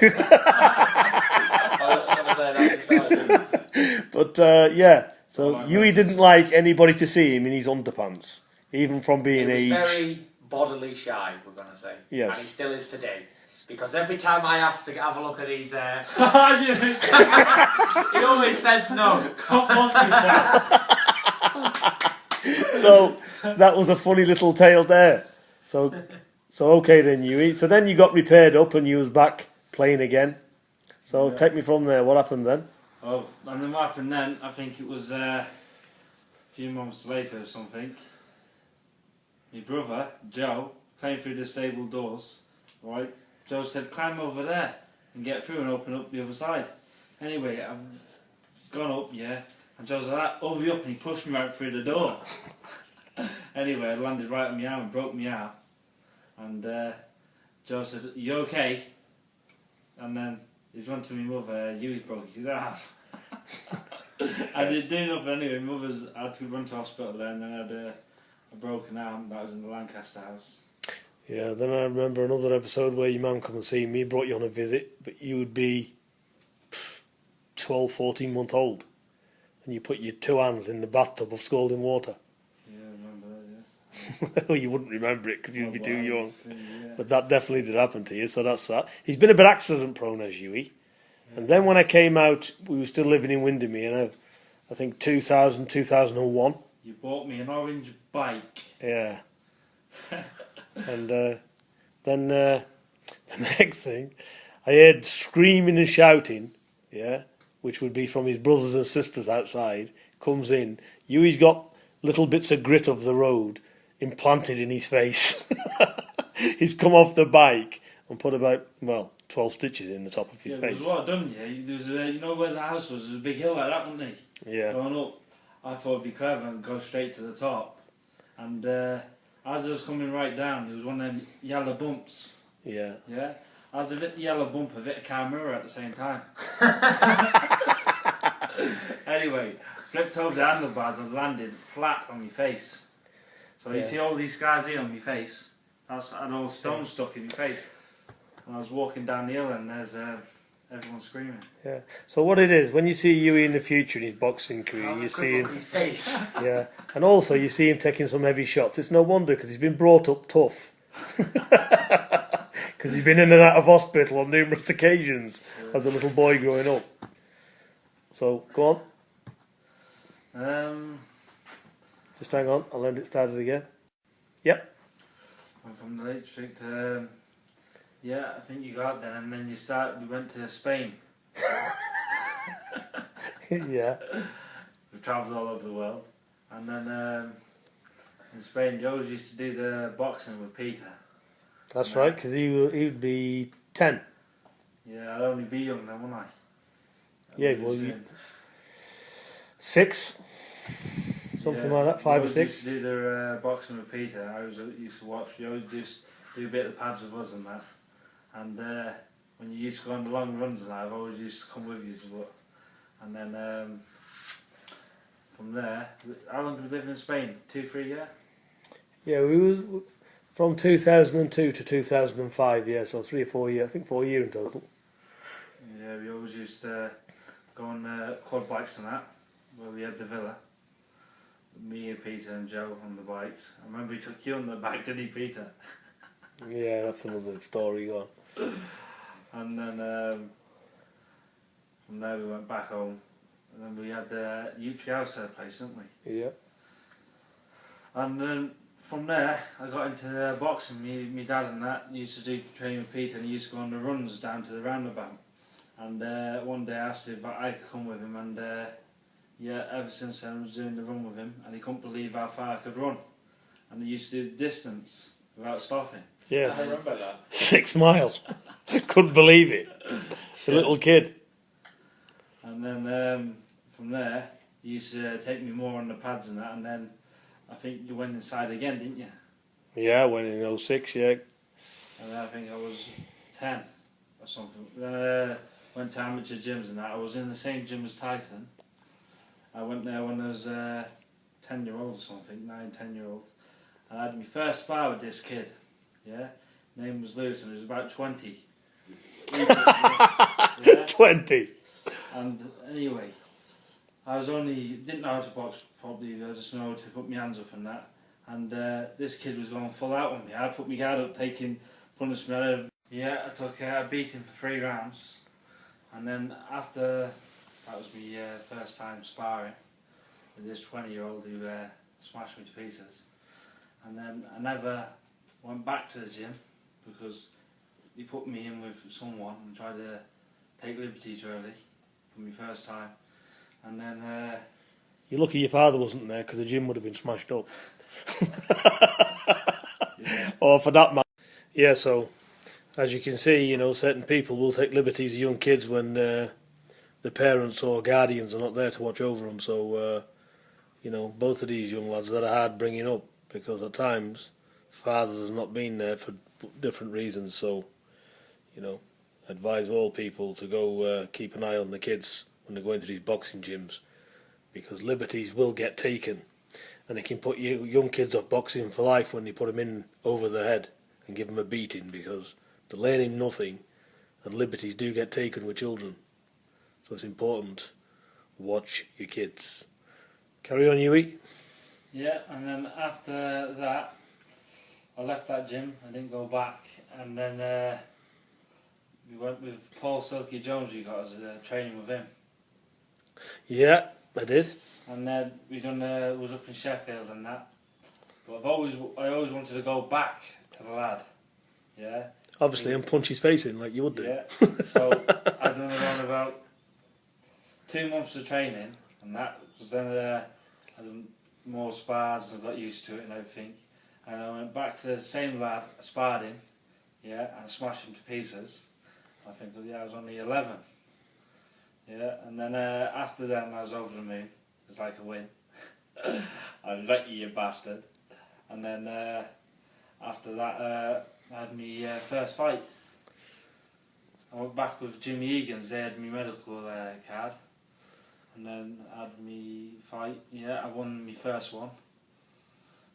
I was going to say that. But yeah, so Hughie didn't like anybody to see him in his underpants, even from being He was aged. very bodily shy, we're going to say. Yes. And he still is today. Because every time I ask to have a look at his... he always says no. Go fuck yourself. So that was a funny little tale there. So okay then, Hughie. So then you got repaired up and you was back playing again. So take me from there. What happened then? Oh, and then what happened then? I think it was a few months later or something. My brother Joe came through the stable doors. Right, Joe said, "Climb over there and get through and open up the other side." Anyway, I've gone up, yeah. And Joe's like, "Over you up," and he pushed me right through the door. Anyway, I landed right on my arm and broke my arm. And Joe said, "You okay?" And then he's run to my mother. Hughie's broke his arm. I didn't do nothing anyway. My mother's had to run to hospital then, and then I had a broken arm. That was in the Lancaster house. Yeah, then I remember another episode where your mum come and see me, brought you on a visit, but you would be 12, 14 month old. And you put your two hands in the bathtub of scalding water. Yeah, I remember that, yeah. Well, you wouldn't remember it because you'd be too young. Yeah. But that definitely did happen to you, so that's that. He's been a bit accident prone, as Hughie. And then when I came out, we were still living in Windermere, I think 2000, 2001. You bought me an orange bike. Yeah. And then the next thing, I heard screaming and shouting, yeah, which would be from his brothers and sisters outside, comes in. Hughie's got little bits of grit of the road implanted in his face. He's come off the bike and put about, 12 stitches in the top of his face. There was what I'd done, yeah. There was, you know where the house was? There was a big hill like that, wasn't there? Yeah. Going up, I thought it'd be clever and go straight to the top. And as I was coming right down, there was one of them yellow bumps. Yeah. Yeah. As I hit the yellow bump, I hit a car mirror at the same time. Anyway, flipped over the handlebars and landed flat on my face. So you see all these scars here on my face. That's an old stone stuck in my face. And I was walking down the hill and there's everyone screaming. Yeah. So what it is, when you see Hughie in the future in his boxing career, you see him. His face. Yeah. And also you see him taking some heavy shots. It's no wonder because he's been brought up tough. Because he's been in and out of hospital on numerous occasions as a little boy growing up. So go on. Just hang on. I'll end it started again. Yep. Went from the Lake District to, yeah, I think you got then, and then we went to Spain. Yeah. We've travelled all over the world. And then in Spain, Joe used to do the boxing with Peter. That's right, because he would be 10. Yeah, I'd only be young then, wouldn't I? Yeah, well, 6. Something like that, 5 or 6. Used to do the boxing with Peter. I used to watch. You always just do a bit of the pads with us and that. And when you used to go on the long runs and that, I've always used to come with you. And then from there, how long did we live in Spain? 2-3 years? Yeah, From 2002 to 2005, yeah, so 3 or 4 years, I think 4 years in total. Yeah, we always used to go on quad bikes and that, where we had the villa. Me and Peter and Joe on the bikes. I remember he took you on the back, didn't he, Peter? Yeah, that's another story, go on. And then from there we went back home. And then we had the Utri House place, didn't we? Yeah. And then from there I got into boxing. Me dad and that used to do training with Peter, and he used to go on the runs down to the roundabout. And one day I asked if I could come with him, and yeah, ever since then I was doing the run with him, and he couldn't believe how far I could run. And he used to do the distance without stopping. Yes. I remember that. 6 miles. Couldn't believe it. The little kid. And then from there, he used to take me more on the pads and that, and then I think you went inside again, didn't you? Yeah, I went in 06, yeah. And then I think I was 10 or something. Then I went to amateur gyms and that. I was in the same gym as Tyson. I went there when I was 10-year-old or something, 9, 10-year-old. And I had my first spar with this kid, yeah? Name was Lewis, and he was about 20. Yeah? 20. And anyway, didn't know how to box properly, I just know to put my hands up and that. And this kid was going full out on me. I put my guard up, taking punishment. Yeah, I took a beating for 3 rounds. And then after, that was my first time sparring with this 20-year-old who smashed me to pieces. And then I never went back to the gym because he put me in with someone and tried to take liberties really for my first time. And then You're lucky your father wasn't there, because the gym would have been smashed up. yeah. Or for that matter. Yeah, so as you can see, you know, certain people will take liberties with young kids when the parents or guardians are not there to watch over them. So, you know, both of these young lads that are hard bringing up, because at times fathers has not been there for different reasons. So, you know, advise all people to go keep an eye on the kids when they go into these boxing gyms, because liberties will get taken, and they can put you young kids off boxing for life when you put them in over their head and give them a beating, because they're learning nothing, and liberties do get taken with children. So it's important. Watch your kids. Carry on, Hughie. Yeah, and then after that, I left that gym. I didn't go back, and then we went with Paul Silky Jones. We got us training with him, Yeah, I did. and then we done was up in Sheffield and that. But I always wanted to go back to the lad. Yeah. Obviously, and punch his face in like you would do. Yeah. So I done around about 2 months of training, and that was then I done more spars and got used to it and everything. And I went back to the same lad, I sparred him, yeah, and I smashed him to pieces. I think, I was only 11. Yeah, and then after that, I was over the moon. It was like a win. I got you, you bastard. And then after that, I had my first fight. I went back with Jimmy Egan's. They had my medical card. And then I had my fight. Yeah, I won my first one.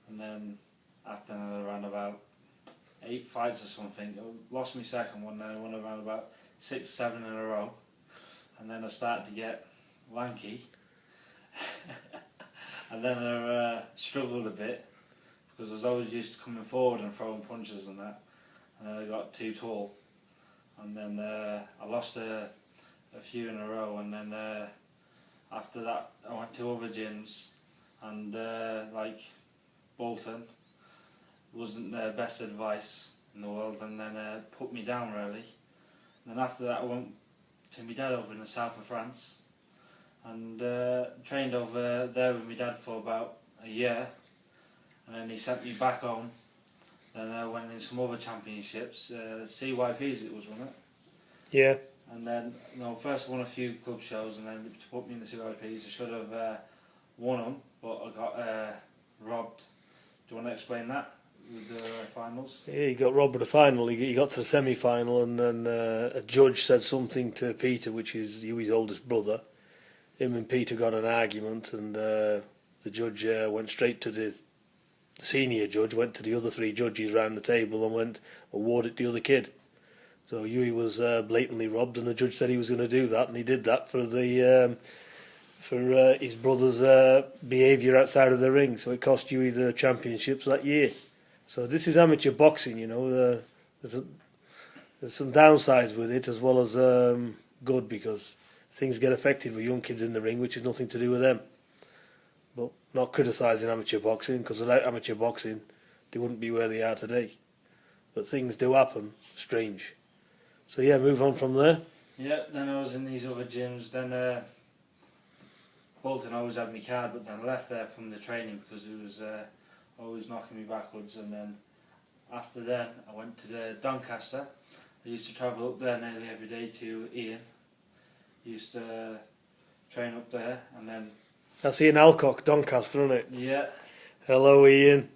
And then after I ran about 8 fights or something, I lost my second one. Then I won around about 6, 7 in a row. And then I started to get lanky. And then I struggled a bit, because I was always used to coming forward and throwing punches and that. And then I got too tall. And then I lost a few in a row. And then after that, I went to other gyms. And like Bolton wasn't the best advice in the world. And then put me down really. And then after that, I went to my dad over in the south of France, and trained over there with my dad for about a year, and then he sent me back home. Then I went in some other championships, CYPs it was, wasn't it? Yeah. And then, first I won a few club shows, and then to put me in the CYPs, I should have won them, but I got robbed. Do you want to explain that? With the finals? Yeah, he got robbed at the final. He got to the semi-final, and then a judge said something to Peter, which is Hughie's oldest brother. Him and Peter got an argument, and the judge went straight to the the senior judge went to the other 3 judges round the table and went award it to the other kid. So Hughie was blatantly robbed, and the judge said he was going to do that, and he did that for the for his brother's behaviour outside of the ring. So it cost Hughie the championships that year. So this is amateur boxing, you know. There's some downsides with it as well as good, because things get affected with young kids in the ring, which has nothing to do with them. But not criticising amateur boxing, because without amateur boxing, they wouldn't be where they are today. But things do happen, strange. So yeah, move on from there. Yeah, then I was in these other gyms. Then Bolton always had my card, but then I left there from the training because it was always knocking me backwards. And then after then, I went to the Doncaster. I used to travel up there nearly every day to Ian. Used to train up there, and then I see an Alcock, Doncaster, isn't it? yeah. Hello, Ian.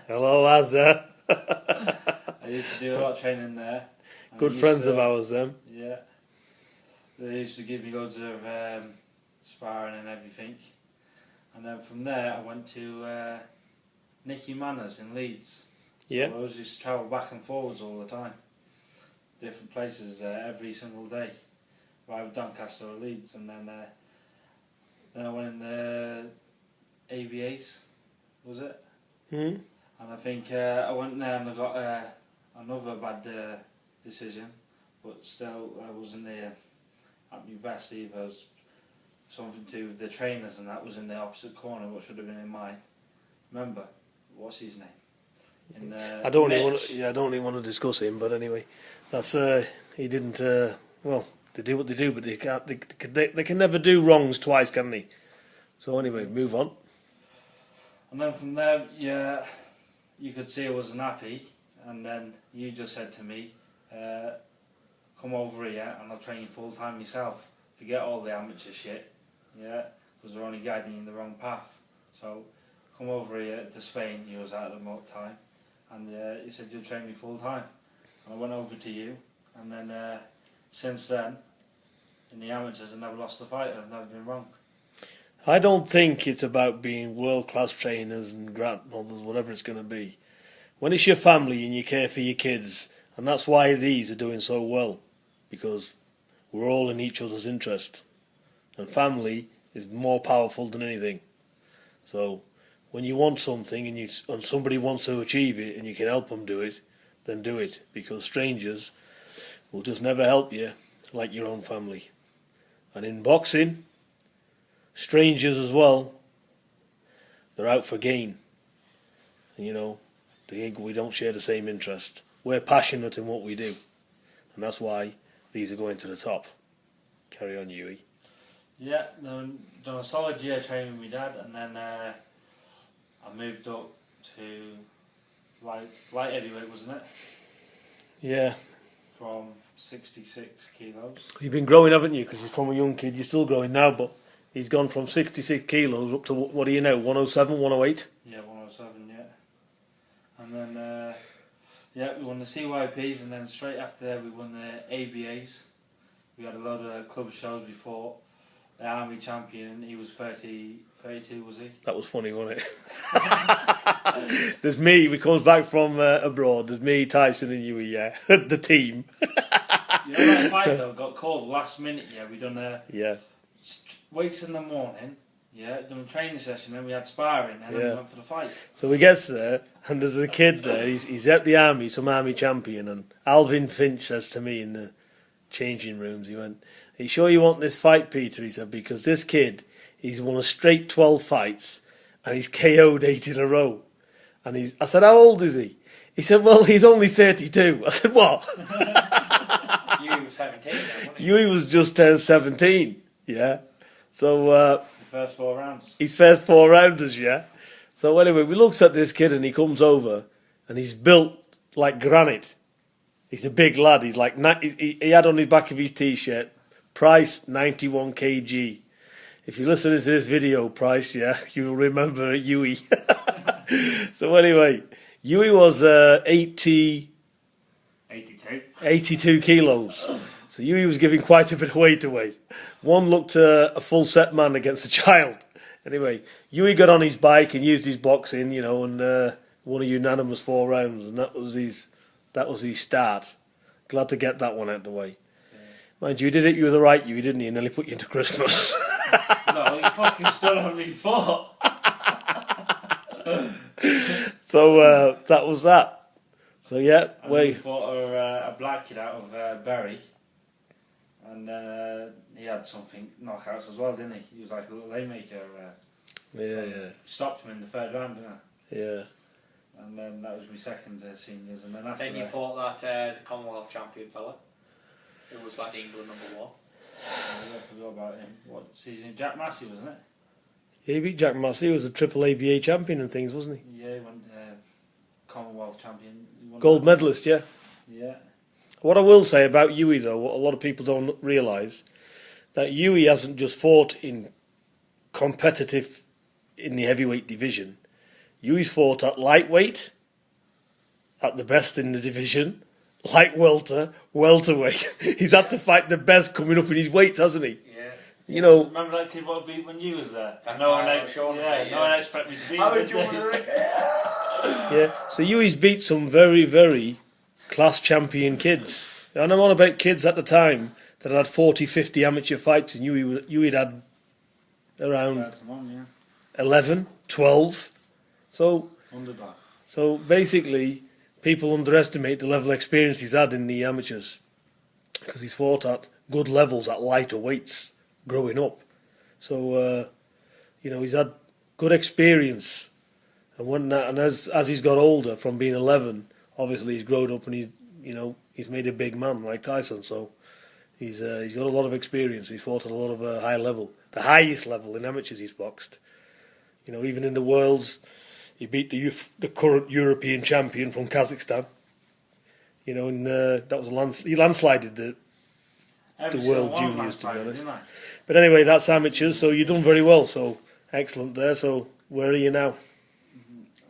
Hello, Azza. I used to do a lot of training there. And Good friends of ours, them. Yeah. They used to give me loads of sparring and everything. And then from there I went to Nicky Manners in Leeds. Yeah. So I always used to travel back and forwards all the time. Different places every single day. Either Doncaster or Leeds. And then I went in the ABAs, was it? Hmm? And I think I went there and I got another bad decision, but still I wasn't there at my best either. It was something to do with the trainers, and that was in the opposite corner, what should have been in mine. Remember, what's his name? I don't even want to discuss him, but anyway, that's he didn't. Well, they do what they do, but they can't. They can never do wrongs twice, can they? So anyway, move on. And then from there, yeah, you could see I wasn't happy, and then you just said to me, come over here and I'll train you full time myself. Forget all the amateur shit, yeah, because they're only guiding you in the wrong path. So come over here to Spain, you was at the time, and you said you'll train me full time. And I went over to you, and then since then, in the amateurs, I've never lost a fight, I've never been wrong. I don't think it's about being world-class trainers and grandmothers, whatever it's going to be. When it's your family and you care for your kids, and that's why these are doing so well, because we're all in each other's interest. And family is more powerful than anything. So when you want something and somebody wants to achieve it and you can help them do it, then do it, because strangers will just never help you like your own family. And in boxing, strangers as well, they're out for gain. And you know, we don't share the same interest. We're passionate in what we do, and that's why these are going to the top. Carry on, Hughie. Yeah, done a solid year training with my dad, and then I moved up to light heavyweight, wasn't it? Yeah. From 66 kilos. You've been growing, haven't you? Because you're from a young kid. You're still growing now, but he's gone from 66 kilos up to, what do you know, 107, 108? Yeah, 107, yeah. And then, we won the CYPs, and then straight after that we won the ABAs. We had a lot of club shows before. The Army champion, he was 32, was he? That was funny, wasn't it? There's me, we comes back from abroad. There's me, Tyson and Hughie, yeah. The team. You know that fight though, got called last minute, yeah. We done weights in the morning, yeah, done a training session, then we had sparring, and then we went for the fight. So he gets there, and there's a kid there, he's at the army, some army champion, and Alvin Finch says to me in the changing rooms, he went, "Are you sure you want this fight, Peter?" He said, "Because this kid, he's won a straight 12 fights, and he's KO'd 8 in a row." And I said, "How old is he?" He said, "Well, he's only 32. I said, "What?" Hughie was 17 then, wasn't he? Hughie was just turned 17, yeah. So The first 4 rounds. his first 4 rounders, yeah. So anyway, we looks at this kid and he comes over and he's built like granite. He's a big lad. He's like he had on his back of his t-shirt, Price 91 kg. If you're listening to this video, Price, yeah, you'll remember Hughie. So anyway, Hughie was 82 kilos. So Hughie was giving quite a bit of weight away. One looked a full set man against a child. Anyway, Hughie got on his bike and used his boxing, and won a unanimous 4 rounds, and that was his start. Glad to get that one out of the way. Yeah. Mind you, he did it you with the right Hughie, didn't he? And nearly put you into Christmas. No, he fucking stood on me foot. So that was that. So yeah, we fought a black kid out of Bury, and then he had something knockouts as well, didn't he? He was like a little haymaker. Yeah. Stopped him in the 3rd round, didn't I? Yeah. And then that was my second seniors, and then after. Then you fought that the Commonwealth champion fella, who was like England #1. I forgot about him. What season? Jack Massey, wasn't it? Yeah, he beat Jack Massey. He was a triple ABA champion and things, wasn't he? Yeah, he went Commonwealth champion. Gold medalist, yeah. Yeah. What I will say about Hughie, though, what a lot of people don't realise, that Hughie hasn't just fought in competitive in the heavyweight division. Hughie's fought at lightweight, at the best in the division, light welterweight. He's had to fight the best coming up in his weights, hasn't he? Yeah. Remember that kid what beat when you was there? No one expected me to beat him. Yeah. So Hughie's beat some very, very class champion kids. And I'm on about kids at the time that had 40, 50 amateur fights, and Hughie had around 11, 12. So basically, people underestimate the level of experience he's had in the amateurs, because he's fought at good levels at lighter weights growing up. So he's had good experience, and as he's got older, from being 11, obviously he's grown up and he's made a big man like Tyson. So he's got a lot of experience. He's fought at a lot of high level, the highest level in amateurs he's boxed. Even in the Worlds, he beat the current European champion from Kazakhstan. And that was he landslided the World Juniors, to be honest. But anyway, that's amateurs, so you've done very well. So excellent there. So where are you now?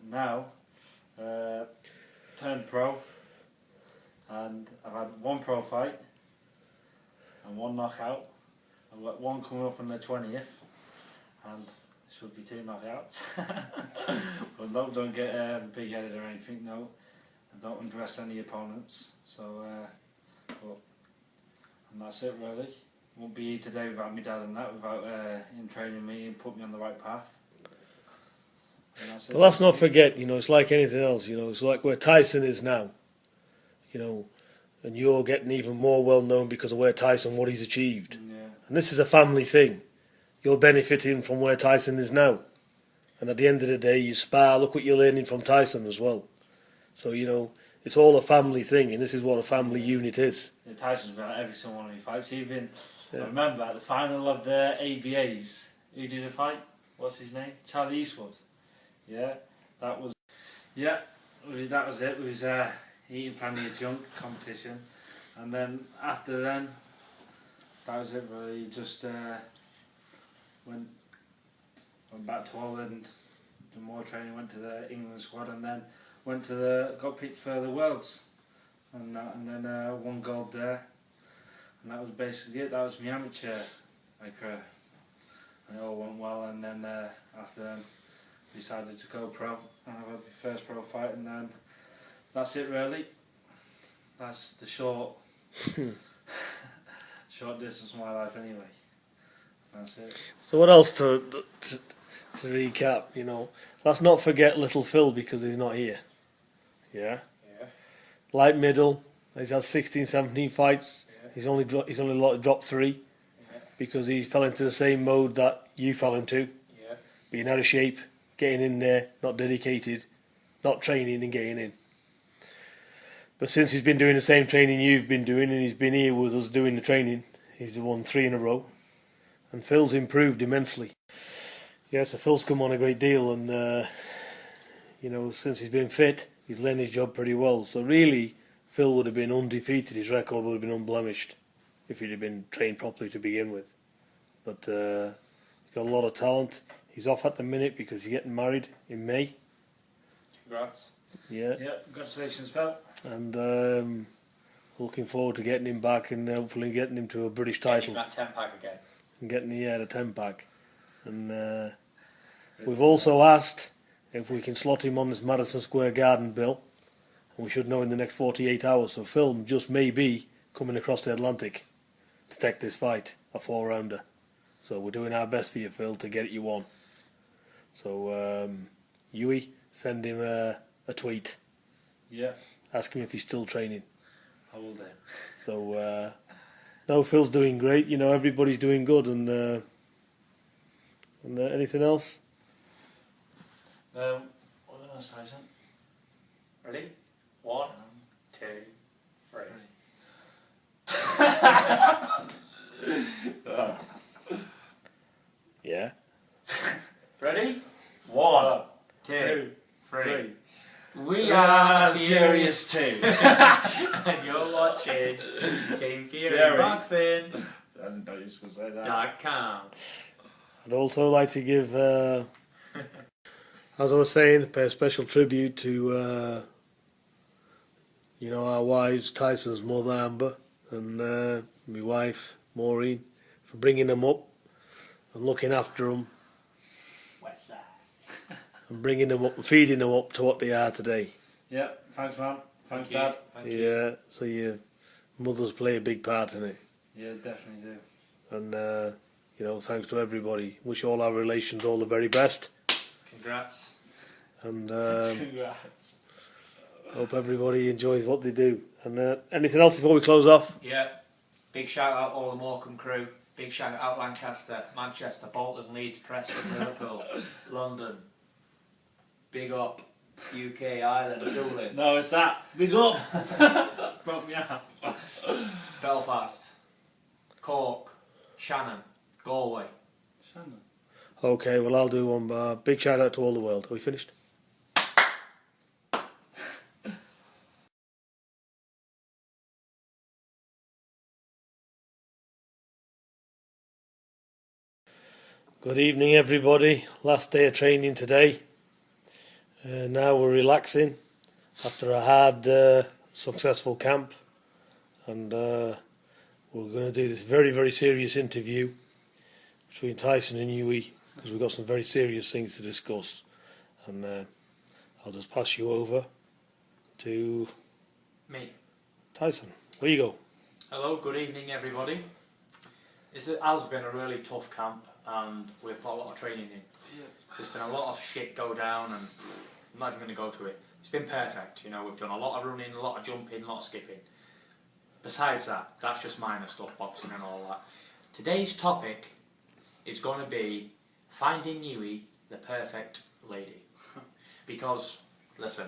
Now, turned pro, and I've had 1 pro fight and 1 knockout. I've got 1 coming up on the 20th, and should be 2 knockouts. But no, don't get big-headed or anything. No, I don't undress any opponents. So, and that's it really. Won't be here today without my dad and that, without him training me and put me on the right path. But let's not forget, it's like anything else. It's like where Tyson is now. And you're getting even more well known because of where Tyson, what he's achieved. Yeah. And this is a family thing. You're benefiting from where Tyson is now. And at the end of the day, you spar, look what you're learning from Tyson as well. So, it's all a family thing, and this is what a family unit is. Yeah, Tyson's been at every single one of his fights. Even, I remember at the final of the ABAs, who did a fight? What's his name? Charlie Eastwood. Yeah, that was it. It was eating plenty of junk competition. And then, after then, that was it really. Just went back to Holland, did more training, went to the England squad, and then got picked for the Worlds, and then won gold there, and that was basically it. That was my amateur career, and it all went well. And then after then, decided to go pro, and I had my first pro fight, and then that's it really. That's the short distance of my life anyway. That's it. So what else to recap? Let's not forget little Phil, because he's not here. Yeah. Light middle. He's had 16, 17 fights. Yeah. He's only dropped 3 because he fell into the same mode that you fell into. Yeah. Being out of shape, getting in there, not dedicated, not training and getting in. But since he's been doing the same training you've been doing, and he's been here with us doing the training, he's won 3 in a row. And Phil's improved immensely. Yeah, so Phil's come on a great deal, and since he's been fit, he's learned his job pretty well. So really, Phil would have been undefeated. His record would have been unblemished if he'd have been trained properly to begin with. But he's got a lot of talent. He's off at the minute because he's getting married in May. Congrats. Yeah. Yeah, congratulations, Phil. And looking forward to getting him back and hopefully getting him to a British title. Getting that 10-pack again. And getting the 10-pack. And We've also asked if we can slot him on this Madison Square Garden bill, and we should know in the next 48 hours. So Phil just may be coming across the Atlantic to take this fight, a 4-rounder. So we're doing our best for you, Phil, to get you on. So Hughie, send him a tweet. Yeah. Ask him if he's still training. I will do. So no, Phil's doing great. You know, everybody's doing good. And anything else? What else, Tyson? Ready? 1, 2, 3. Yeah. Ready? 1, 2, 3. We are Furious 2. And you're watching Team Fury Boxing. I didn't know you were going to say that. .com. I'd also like to give, as I was saying, pay a special tribute to, our wives, Tyson's mother, Amber, and my wife, Maureen, for bringing them up and looking after them. West side. And bringing them up and feeding them up to what they are today. Yeah, thanks, man. Thanks, Thank Dad. Thank you. Yeah, so your mothers play a big part in it. Yeah, definitely do. And, thanks to everybody. Wish all our relations all the very best. Congrats. And Congrats. hope everybody enjoys what they do. And anything else before we close off? Yeah. Big shout out all the Morecambe crew. Big shout out Lancaster, Manchester, Bolton, Leeds, Preston, Liverpool, London. Big up UK, Ireland, Dublin. No, it's that. Big up. Broke me out. Belfast, Cork, Shannon, Galway. Shannon. Okay, well, I'll do one. Big shout out to all the world. Are we finished? Good evening, everybody. Last day of training today. Now we're relaxing after a hard, successful camp. And we're going to do this very, very serious interview between Tyson and Hughie, because we've got some very serious things to discuss. And I'll just pass you over to Me. Tyson. Where you go? Hello, good evening everybody. It has been a really tough camp and we've put a lot of training in. There's been a lot of shit go down and I'm not even going to go to it. It's been perfect, we've done a lot of running, a lot of jumping, a lot of skipping. Besides that, that's just minor stuff, boxing and all that. Today's topic is going to be finding Hughie the perfect lady. Because, listen,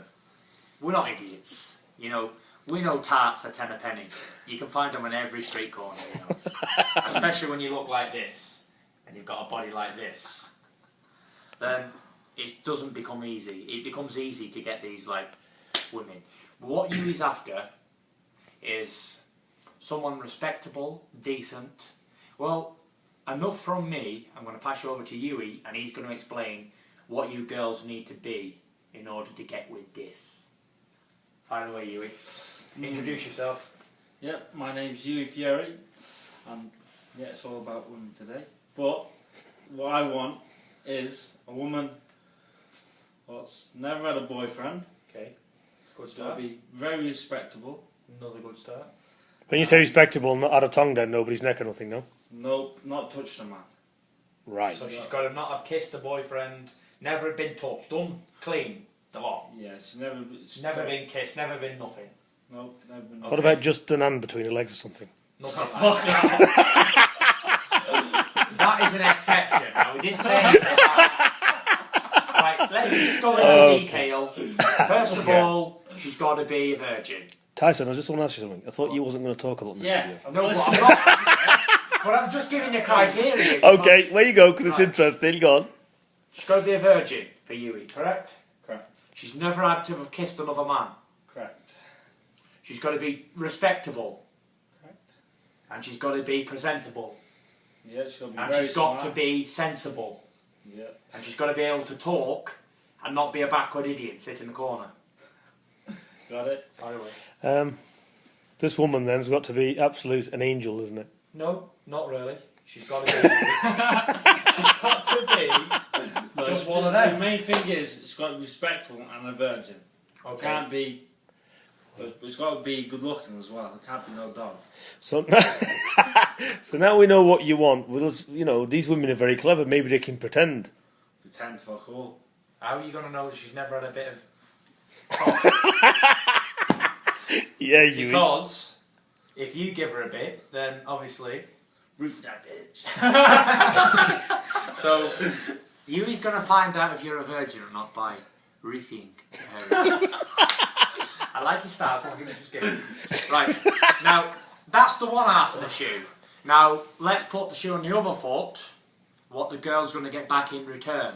we're not idiots, We know tarts are 10 a penny. You can find them in every street corner, Especially when you look like this and you've got a body like this. Then it doesn't become easy. It becomes easy to get these, women. What Hughie's after is someone respectable, decent. Well, enough from me. I'm going to pass you over to Hughie and he's going to explain what you girls need to be in order to get with this. By the way, Hughie, introduce yourself. Yep, my name's Hughie Fury. Yeah, it's all about women today. But what I want is a woman that's never had a boyfriend. Okay, good Got start. to be very respectable. Another good start. When you say respectable, not had a tongue down nobody's neck or nothing, no? Nope, not touched a man. Right. So she's got to not have kissed a boyfriend, never been touched, done clean, the lot. Yeah, she's Never been kissed, never been nothing. Nope, never been. What about just an hand between her legs or something? Nothing like that. That is an exception. Now, we didn't say anything about that. Right, let's just go into detail. First of all, she's got to be a virgin. Tyson, I just want to ask you something. I thought you wasn't going to talk a lot in this video. No, but I'm not. But I'm just giving you criteria. Okay, where you go, because it's interesting. Go on. She's got to be a virgin for Hughie, correct? Correct. She's never had to have kissed another man. Correct. She's got to be respectable. Correct. And she's got to be presentable. Yeah, she's got to be And very she's got smart. to be sensible. Yeah. And she's got to be able to talk and not be a backward idiot sit in the corner. Got it? By the way. This woman then's got to be absolute an angel, isn't it? No, not really. She's got to be. She's got to be just one of them. The main thing is it's got to be respectful and a virgin. Okay. It can't be. It's got to be good looking as well. It can't be no dog. So now we know what you want. Well, you know, these women are very clever. Maybe they can pretend. Pretend for cool. How are you going to know that she's never had a bit of... Yeah, you. Because if you give her a bit, then obviously... Roof that bitch. So, Hughie's going to find out if you're a virgin or not by roofing her. I like your style, but I'll give it some skin. Right, now, that's the one half of the shoe. Now, let's put the shoe on the other foot, what the girl's going to get back in return.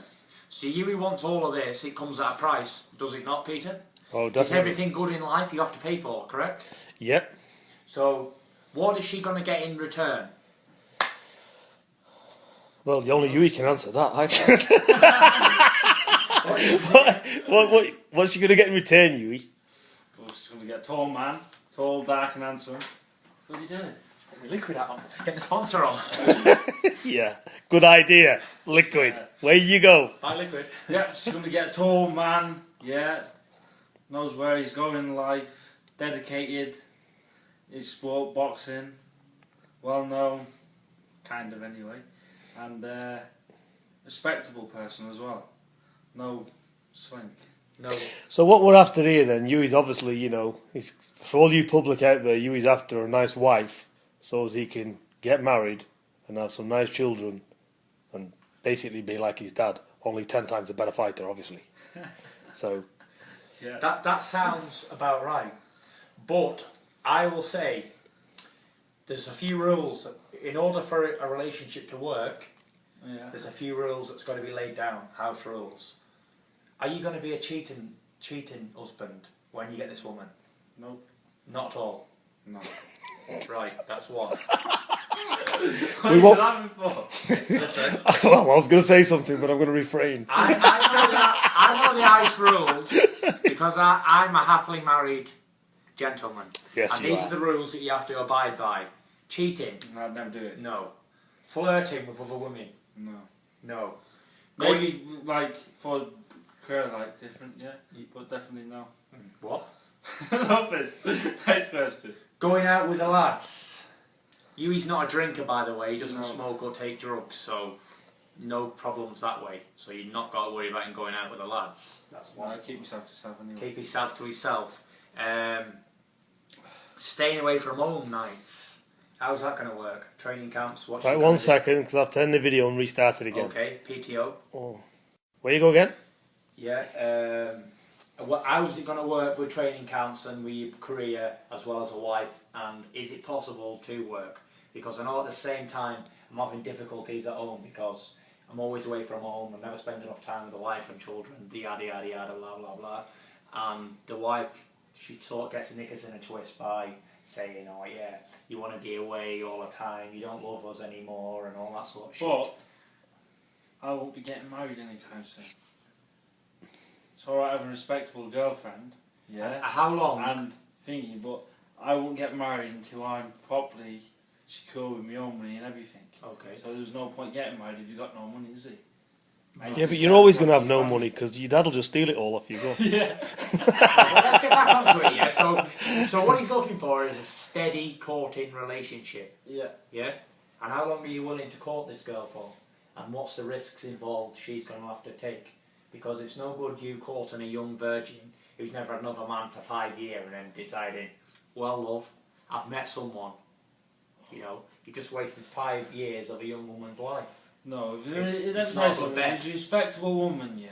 So Hughie wants all of this, it comes at a price, does it not, Peter? Oh, definitely. Is everything good in life you have to pay for, correct? Yep. So, what is she going to get in return? Well, only Hughie can answer that. What's she going to get in return, Hughie? She's going to get a tall man, tall, dark and handsome. What are you doing? Put the liquid out on. Get the sponsor on. Yeah, good idea. Liquid. Where you go? Buy liquid. Yeah, she's going to get a tall man, knows where he's going in life, dedicated, his sport, boxing, well known, kind of anyway, and respectable person as well. No slink. No. So what we're after here then, Hughie's obviously, you know, he's, for all you public out there, Hughie's after a nice wife so as he can get married and have some nice children and basically be like his dad, only 10 times a better fighter, obviously. So... Yeah. That sounds about right. But I will say there's a few rules. In order for a relationship to work, there's a few rules that's got to be laid down, house rules. Are you going to be a cheating husband when you get this woman? No. Not at all? No. Right, that's one. What are you laughing for? Listen. Well, I was going to say something, but I'm going to refrain. I know the house rules because I'm a happily married gentleman. Yes, and these are the rules that you have to abide by. Cheating. I'd never do it. No. Flirting with other women. No. No. Maybe like for career like different, but definitely no. What? Nothing. Next question. Going out with the lads. Hughie's not a drinker, by the way. He doesn't smoke or take drugs, so no problems that way. So you've not got to worry about him going out with the lads. That's one. No, keep yourself to yourself anyway. Keep yourself to yourself. Staying away from home nights. How's that going to work? Training camps? What's Right, 1 second, because I've turned the video and restarted again. Okay, PTO. Oh. Where you go again? Yeah. How's it going to work with training camps and with your career as well as a wife? And is it possible to work? Because I know at the same time I'm having difficulties at home because I'm always away from home. I never spend enough time with the wife and children. Yada yada yada blah blah blah. And the wife, she sort of gets the knickers in a twist by saying, "Oh yeah, you want to be away all the time. You don't love us anymore," and all that sort of shit. But I won't be getting married anytime soon. It's alright having a respectable girlfriend, How long? and thinking, but I won't get married until I'm properly secure with my own money and everything. Okay. So there's no point getting married if you've got no money, is there? Yeah, but you're always going to have no money because your dad will just steal it all off you. Go. Yeah. Well, let's get back onto it, yeah? So what he's looking for is a steady courting relationship. Yeah. Yeah? And how long are you willing to court this girl for? And what's the risks involved she's going to have to take? Because it's no good you courting a young virgin who's never had another man for 5 years and then deciding, well, love, I've met someone. You know, you just wasted 5 years of a young woman's life. No, it's not a good bet. She's a respectable woman,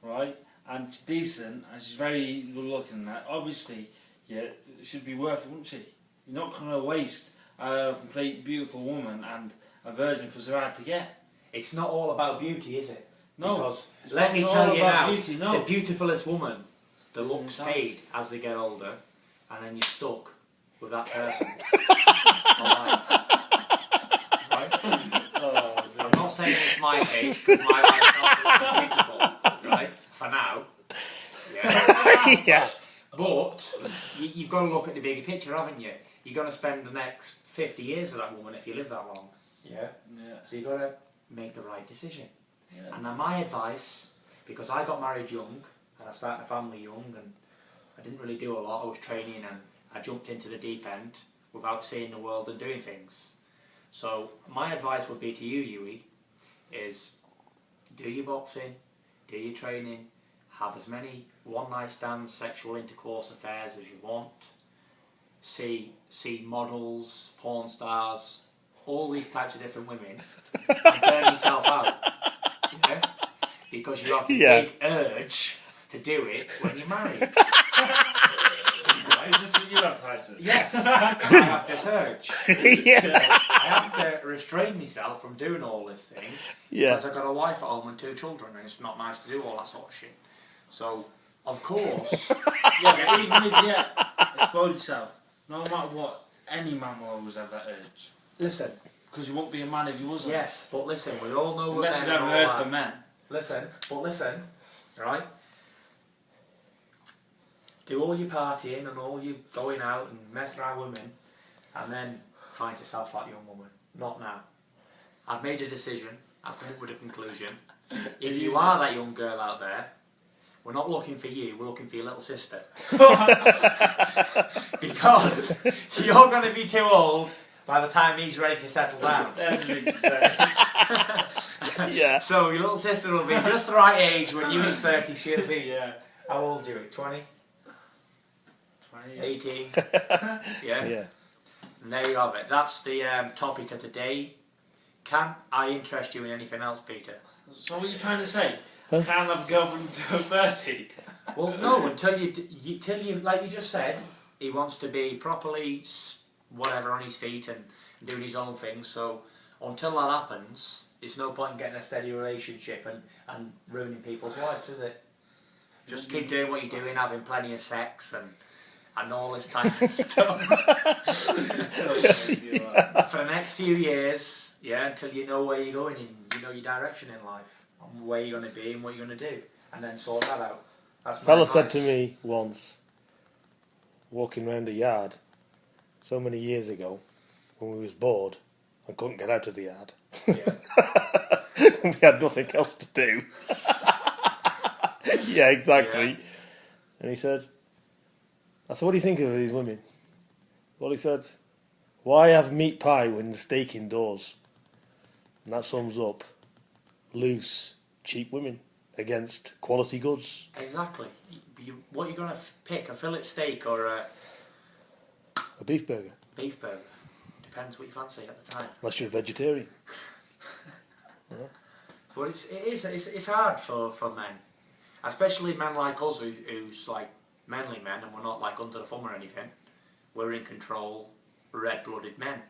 right? And she's decent, and she's very good looking. That obviously, it should be worth it, wouldn't she? You're not going to waste a complete beautiful woman and a virgin because they're hard to get. It's not all about beauty, is it? No. Because let me tell you now, beauty, the beautifulest woman, the looks fade as they get older, and then you're stuck with that person. I'm not saying it's my case, because my life's not beautiful, right? For now. Yeah. Yeah. But you've got to look at the bigger picture, haven't you? You're going to spend the next 50 years with that woman if you live that long. Yeah. Yeah. So you've got to make the right decision. Yeah. And then my advice, because I got married young and I started a family young and I didn't really do a lot. I was training and I jumped into the deep end without seeing the world and doing things. So my advice would be to you, Hughie, is do your boxing, do your training, have as many one-night stands, sexual intercourse affairs as you want, see models, porn stars, all these types of different women, and burn yourself out. Yeah? Because you have the big urge to do it when you're married. Is this what you have, Tyson? Yes, I have this urge. I have to restrain myself from doing all this thing because I've got a wife at home and 2 children, and it's not nice to do all that sort of shit. So, of course, But even if you expose yourself, no matter what, any man will always have that urge. listen. Because you won't be a man if you wasn't. Yes, but listen, we all know The message men I've and all heard that. for men. Listen, right? Do all your partying and all your going out and messing around women, and then find yourself that young woman. Not now. I've made a decision. I've come up with a conclusion. If you are that young girl out there, we're not looking for you. We're looking for your little sister. Because you're going to be too old by the time he's ready to settle down. Yeah. So your little sister will be just the right age. When you is 30, she'll be, how old are you? 20? 18? Yeah. And there you have it. That's the topic of the day. Can I interest you in anything else, Peter? So what are you trying to say? Can't have a girlfriend until 30? Well, no, until you, like you just said, he wants to be properly whatever on his feet and doing his own thing. So until that happens, it's no point in getting a steady relationship and ruining people's lives, is it? Just keep doing what you're doing, having plenty of sex and all this type of stuff for the next few years, until you know where you're going and you know your direction in life and where you're going to be and what you're going to do, and then sort that out. That's A fella advice. said to me once, walking round a yard, so many years ago, when we was bored and couldn't get out of the yard. We had nothing else to do. Yeah, exactly. Yeah. And he said, I said, what do you think of these women? Well, he said, why have meat pie when there's steak indoors? And that sums up loose, cheap women against quality goods. Exactly. What are you going to pick, a fillet steak or a beef burger. Beef burger. Depends what you fancy at the time. Unless you're a vegetarian. But it's hard for men. Especially men like us who's like manly men and we're not like under the thumb or anything. We're in control, red-blooded men.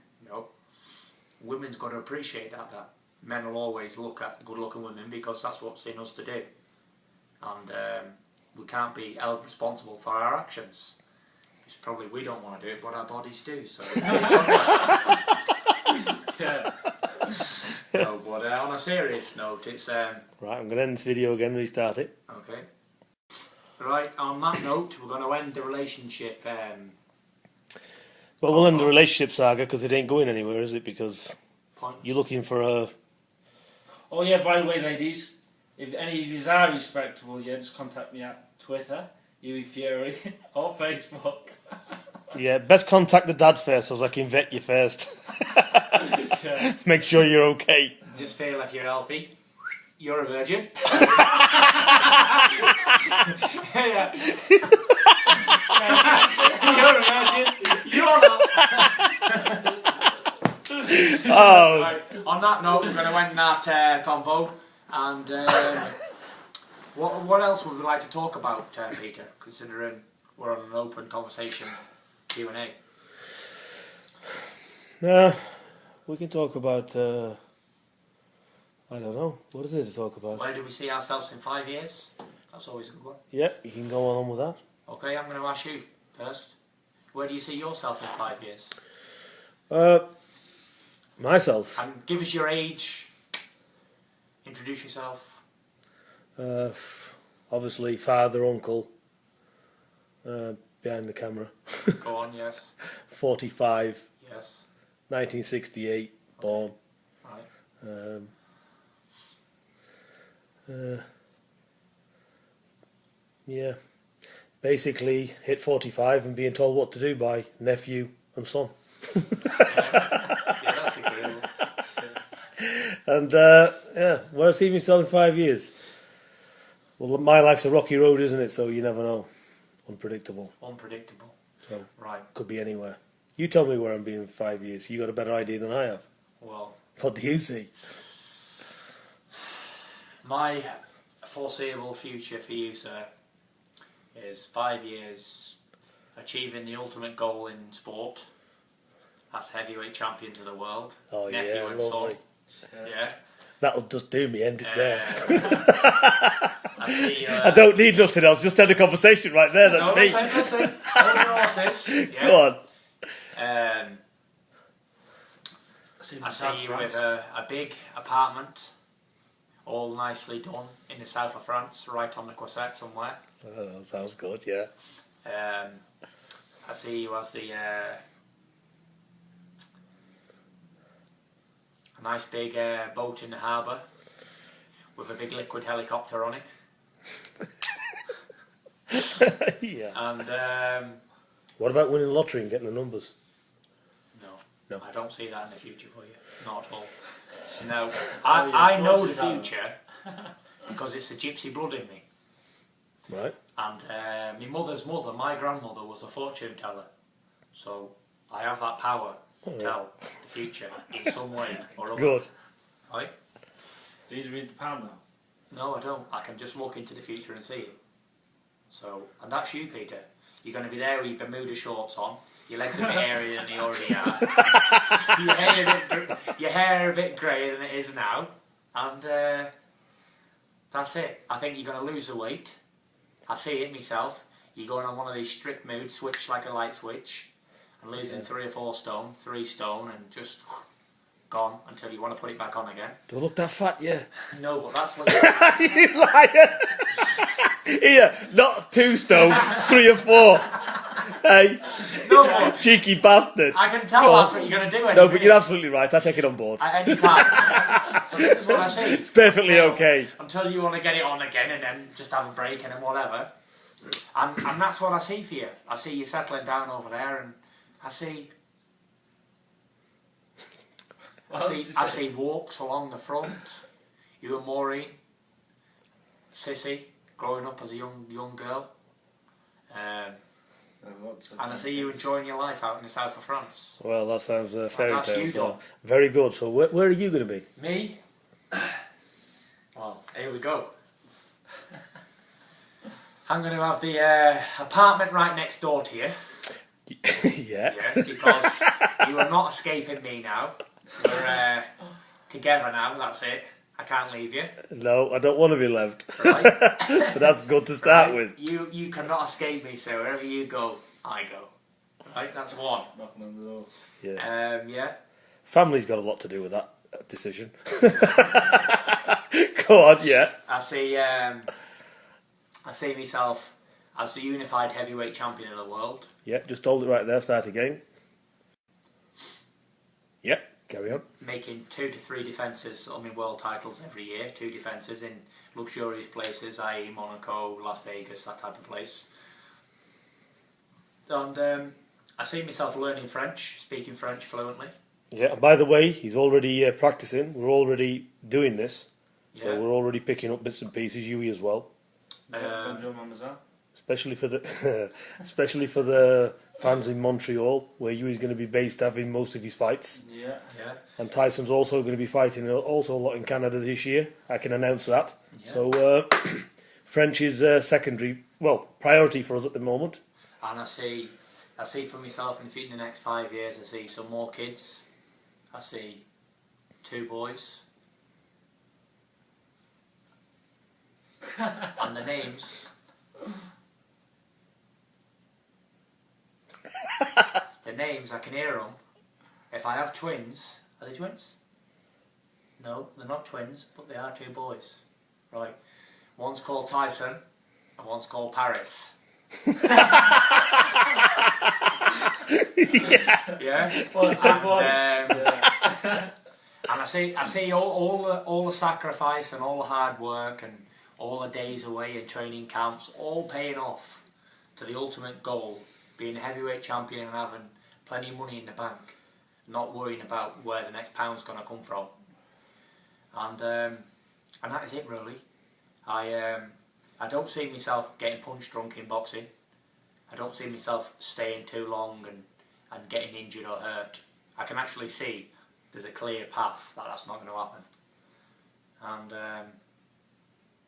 Women's got to appreciate that men will always look at good-looking women because that's what's in us to do. And we can't be held responsible for our actions. It's probably we don't want to do it, but our bodies do. So, No, but on a serious note, it's Right, I'm going to end this video again and restart it. okay. Right, on that note, we're going to end the relationship. Well, we'll end the relationship saga because it ain't going anywhere, is it? Because Point. you're looking for a... Oh yeah, by the way, ladies, if any of you are respectable, just contact me at Twitter, Hughie Fury, or Facebook. Yeah, best contact the dad first so I can vet you first. Make sure you're okay. Just feel if you're healthy. You're a virgin. Yeah. You're a virgin. You're not. Oh. Right, on that note, we're going to end that convo. And what else would we like to talk about, Peter? Considering we're on an open conversation Q&A. We can talk about... I don't know. What is it to talk about? Where do we see ourselves in 5 years? That's always a good one. Yeah, you can go on with that. Okay, I'm going to ask you first. Where do you see yourself in 5 years? Myself. And give us your age. Introduce yourself. Obviously, father, uncle. Behind the camera. Go on, yes. 45. Yes. 1968. Born. Right. Yeah. Basically, hit 45 and being told what to do by nephew and son. Yeah, that's agreeable. And where I see myself in 5 years. Well, my life's a rocky road, isn't it? So you never know. Unpredictable. Unpredictable. So right, could be anywhere. You tell me where I'm being in 5 years. You got a better idea than I have. well, What do you see? my foreseeable future for you, sir, is 5 years achieving the ultimate goal in sport. That's heavyweight champions of the world. Oh, nephew yeah, and lovely. son. Yeah. That'll just do me. End it there. I see. I don't need nothing else. Just end the conversation right there. That's No, me. listen. Hold your horses. Yeah. Go on. I see you with a big apartment, all nicely done in the south of France, right on the Croisette somewhere. Oh, that sounds good, yeah. I see you as a nice big boat in the harbour with a big liquid helicopter on it. Yeah. And what about winning the lottery and getting the numbers? No. I don't see that in the future for you. Not at all. No, I know the future because it's the gypsy blood in me. Right. And my mother's mother, my grandmother, was a fortune teller. So I have that power to tell the future in some way or other. Good. Right? Do you read the palm now? No, I don't. I can just look into the future and see it. So, and that's you, Peter. You're going to be there with your Bermuda shorts on. Your legs a bit airier than they already are. Your hair a bit greyer than it is now. And that's it. I think you're going to lose the weight. I see it myself. You're going on one of these strict moods, switch like a light switch, and losing 3 or 4 stone, 3 stone, and just gone until you want to put it back on again. Do I look that fat? Yeah. No, but that's what You liar! Here, not 2 stone, 3 or 4. Hey, no, cheeky bastard. I can tell that's what you're going to do. No, but you're absolutely right. I take it on board. At any time. So this is what I see. It's perfectly okay. Until you want to get it on again and then just have a break and then whatever. And that's what I see for you. I see you settling down over there, and I see walks along the front. You and Maureen, Sissy, growing up as a young girl. And I see you enjoying your life out in the south of France. Well, that sounds fairy that's tale. you So done. very good. So where are you going to be? Me? Well, here we go. I'm going to have the apartment right next door to you. Yeah. Yeah, because you are not escaping me now. We're together now, that's it. I can't leave you. No, I don't want to be left. Right? So that's good to start with. You cannot escape me, so wherever you go, I go. Right, that's one. Knocking on the door. Yeah. Yeah. Family's got a lot to do with that decision. Go on, yeah. I see myself as the unified heavyweight champion of the world. Yeah, just hold it right there, start again. Yep, carry on. Making 2 to 3 defences on my world titles every year. 2 defences in luxurious places, i.e. Monaco, Las Vegas, that type of place. And I see myself learning French, speaking French fluently. Yeah, and by the way, he's already practicing. We're already doing this. So we're already picking up bits and pieces, Hughie as well. Especially for the fans in Montreal, where Hughie's going to be based having most of his fights. Yeah. And Tyson's also going to be fighting also a lot in Canada this year. I can announce that. Yeah. So French is secondary, priority for us at the moment. And I see for myself in the next 5 years, I see some more kids. I see 2 boys. And the names. The names, I can hear them. If I have twins, are they twins? No, they're not twins, but they are 2 boys. Right. One's called Tyson, and one's called Paris. Yeah. Well, 2 boys. And I see all the sacrifice and all the hard work and all the days away in training camps, all paying off to the ultimate goal, being a heavyweight champion and having plenty of money in the bank, not worrying about where the next pound's going to come from. And that is it really. I don't see myself getting punch drunk in boxing. I don't see myself staying too long and getting injured or hurt. I can actually see there's a clear path that that's not going to happen. And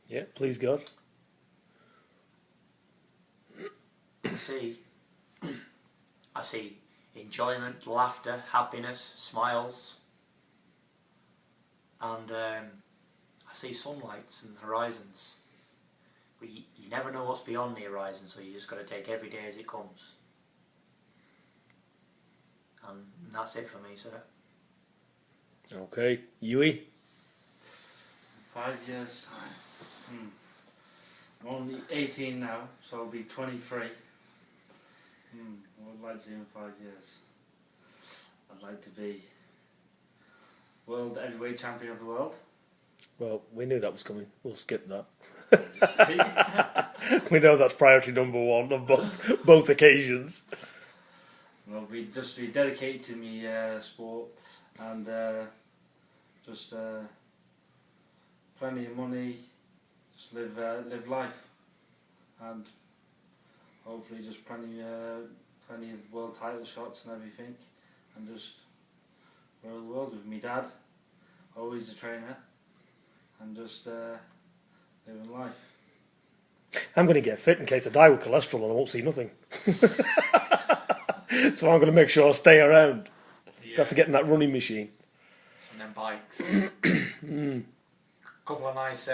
yeah, please God. I see enjoyment, laughter, happiness, smiles, and I see sunlights and horizons. But you never know what's beyond the horizon, so you just got to take every day as it comes. And that's it for me, sir. Okay, Hughie? 5 years time. I'm only 18 now, so I'll be 23. What would I like to do in 5 years? I'd like to be world heavyweight champion of the world. Well, we knew that was coming. We'll skip that. We know that's priority number one on both occasions. I'll be dedicated to me sport and plenty of money, just live life, and hopefully just plenty of world title shots and everything, and just rule the world with me dad, always a trainer, and just living life. I'm going to get fit in case I die with cholesterol and I won't see nothing. So I'm going to make sure I stay around. Yeah. Have to get in that running machine. And then bikes. Couple of nice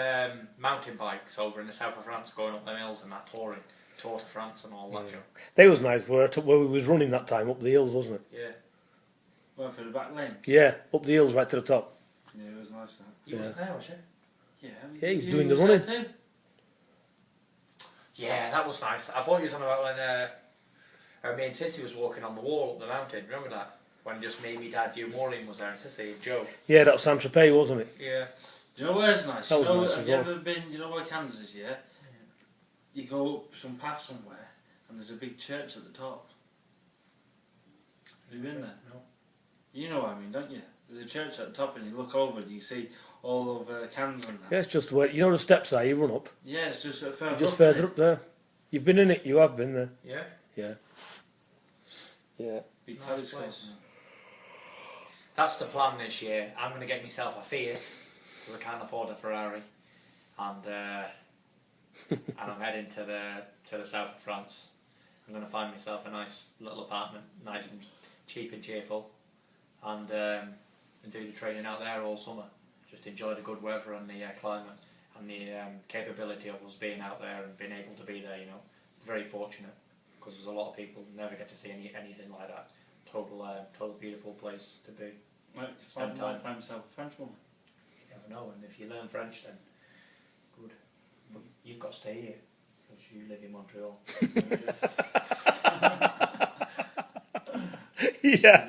mountain bikes over in the south of France, going up the hills and that Tour to France and all that. They was nice where we was running that time up the hills, wasn't it? Yeah. Well, for the back lanes. Yeah, up the hills right to the top. Yeah, it was nice. That. You wasn't there, was you? Yeah, he was doing the running. Yeah, that was nice. I thought you was on about when me and Sissy was walking on the wall up the mountain. Remember that? When just me, my dad, you, Maureen was there, and Sissy and Joe. Yeah, that was Saint-Tropez, wasn't it? Yeah. You know where's nice? That was nice have as you well. ever been, you know where Kansas is, yeah? You go up some path somewhere and there's a big church at the top. Have you been there? No. You know what I mean, don't you? There's a church at the top and you look over and you see all of Kansas and that. Yeah, it's just where, you know the steps are, you run up. Yeah, it's just further Just up, further up there. You've been in it, you have been there. Yeah? Yeah. Yeah. Big Nice place. That's the plan this year. I'm going to get myself a Fiat, because I can't afford a Ferrari, and I'm heading to the south of France. I'm going to find myself a nice little apartment, nice and cheap and cheerful, and do the training out there all summer. Just enjoy the good weather and the climate and the capability of us being out there and being able to be there. You know, very fortunate, because there's a lot of people who never get to see anything like that. Total beautiful place to be. Right, Spend time. Find myself a French woman. You never know, and if you learn French, then good. But you've got to stay here, because you live in Montreal. Yeah.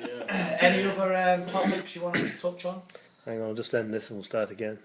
Any other topics you want to touch on? Hang on, I'll just end this and we'll start again.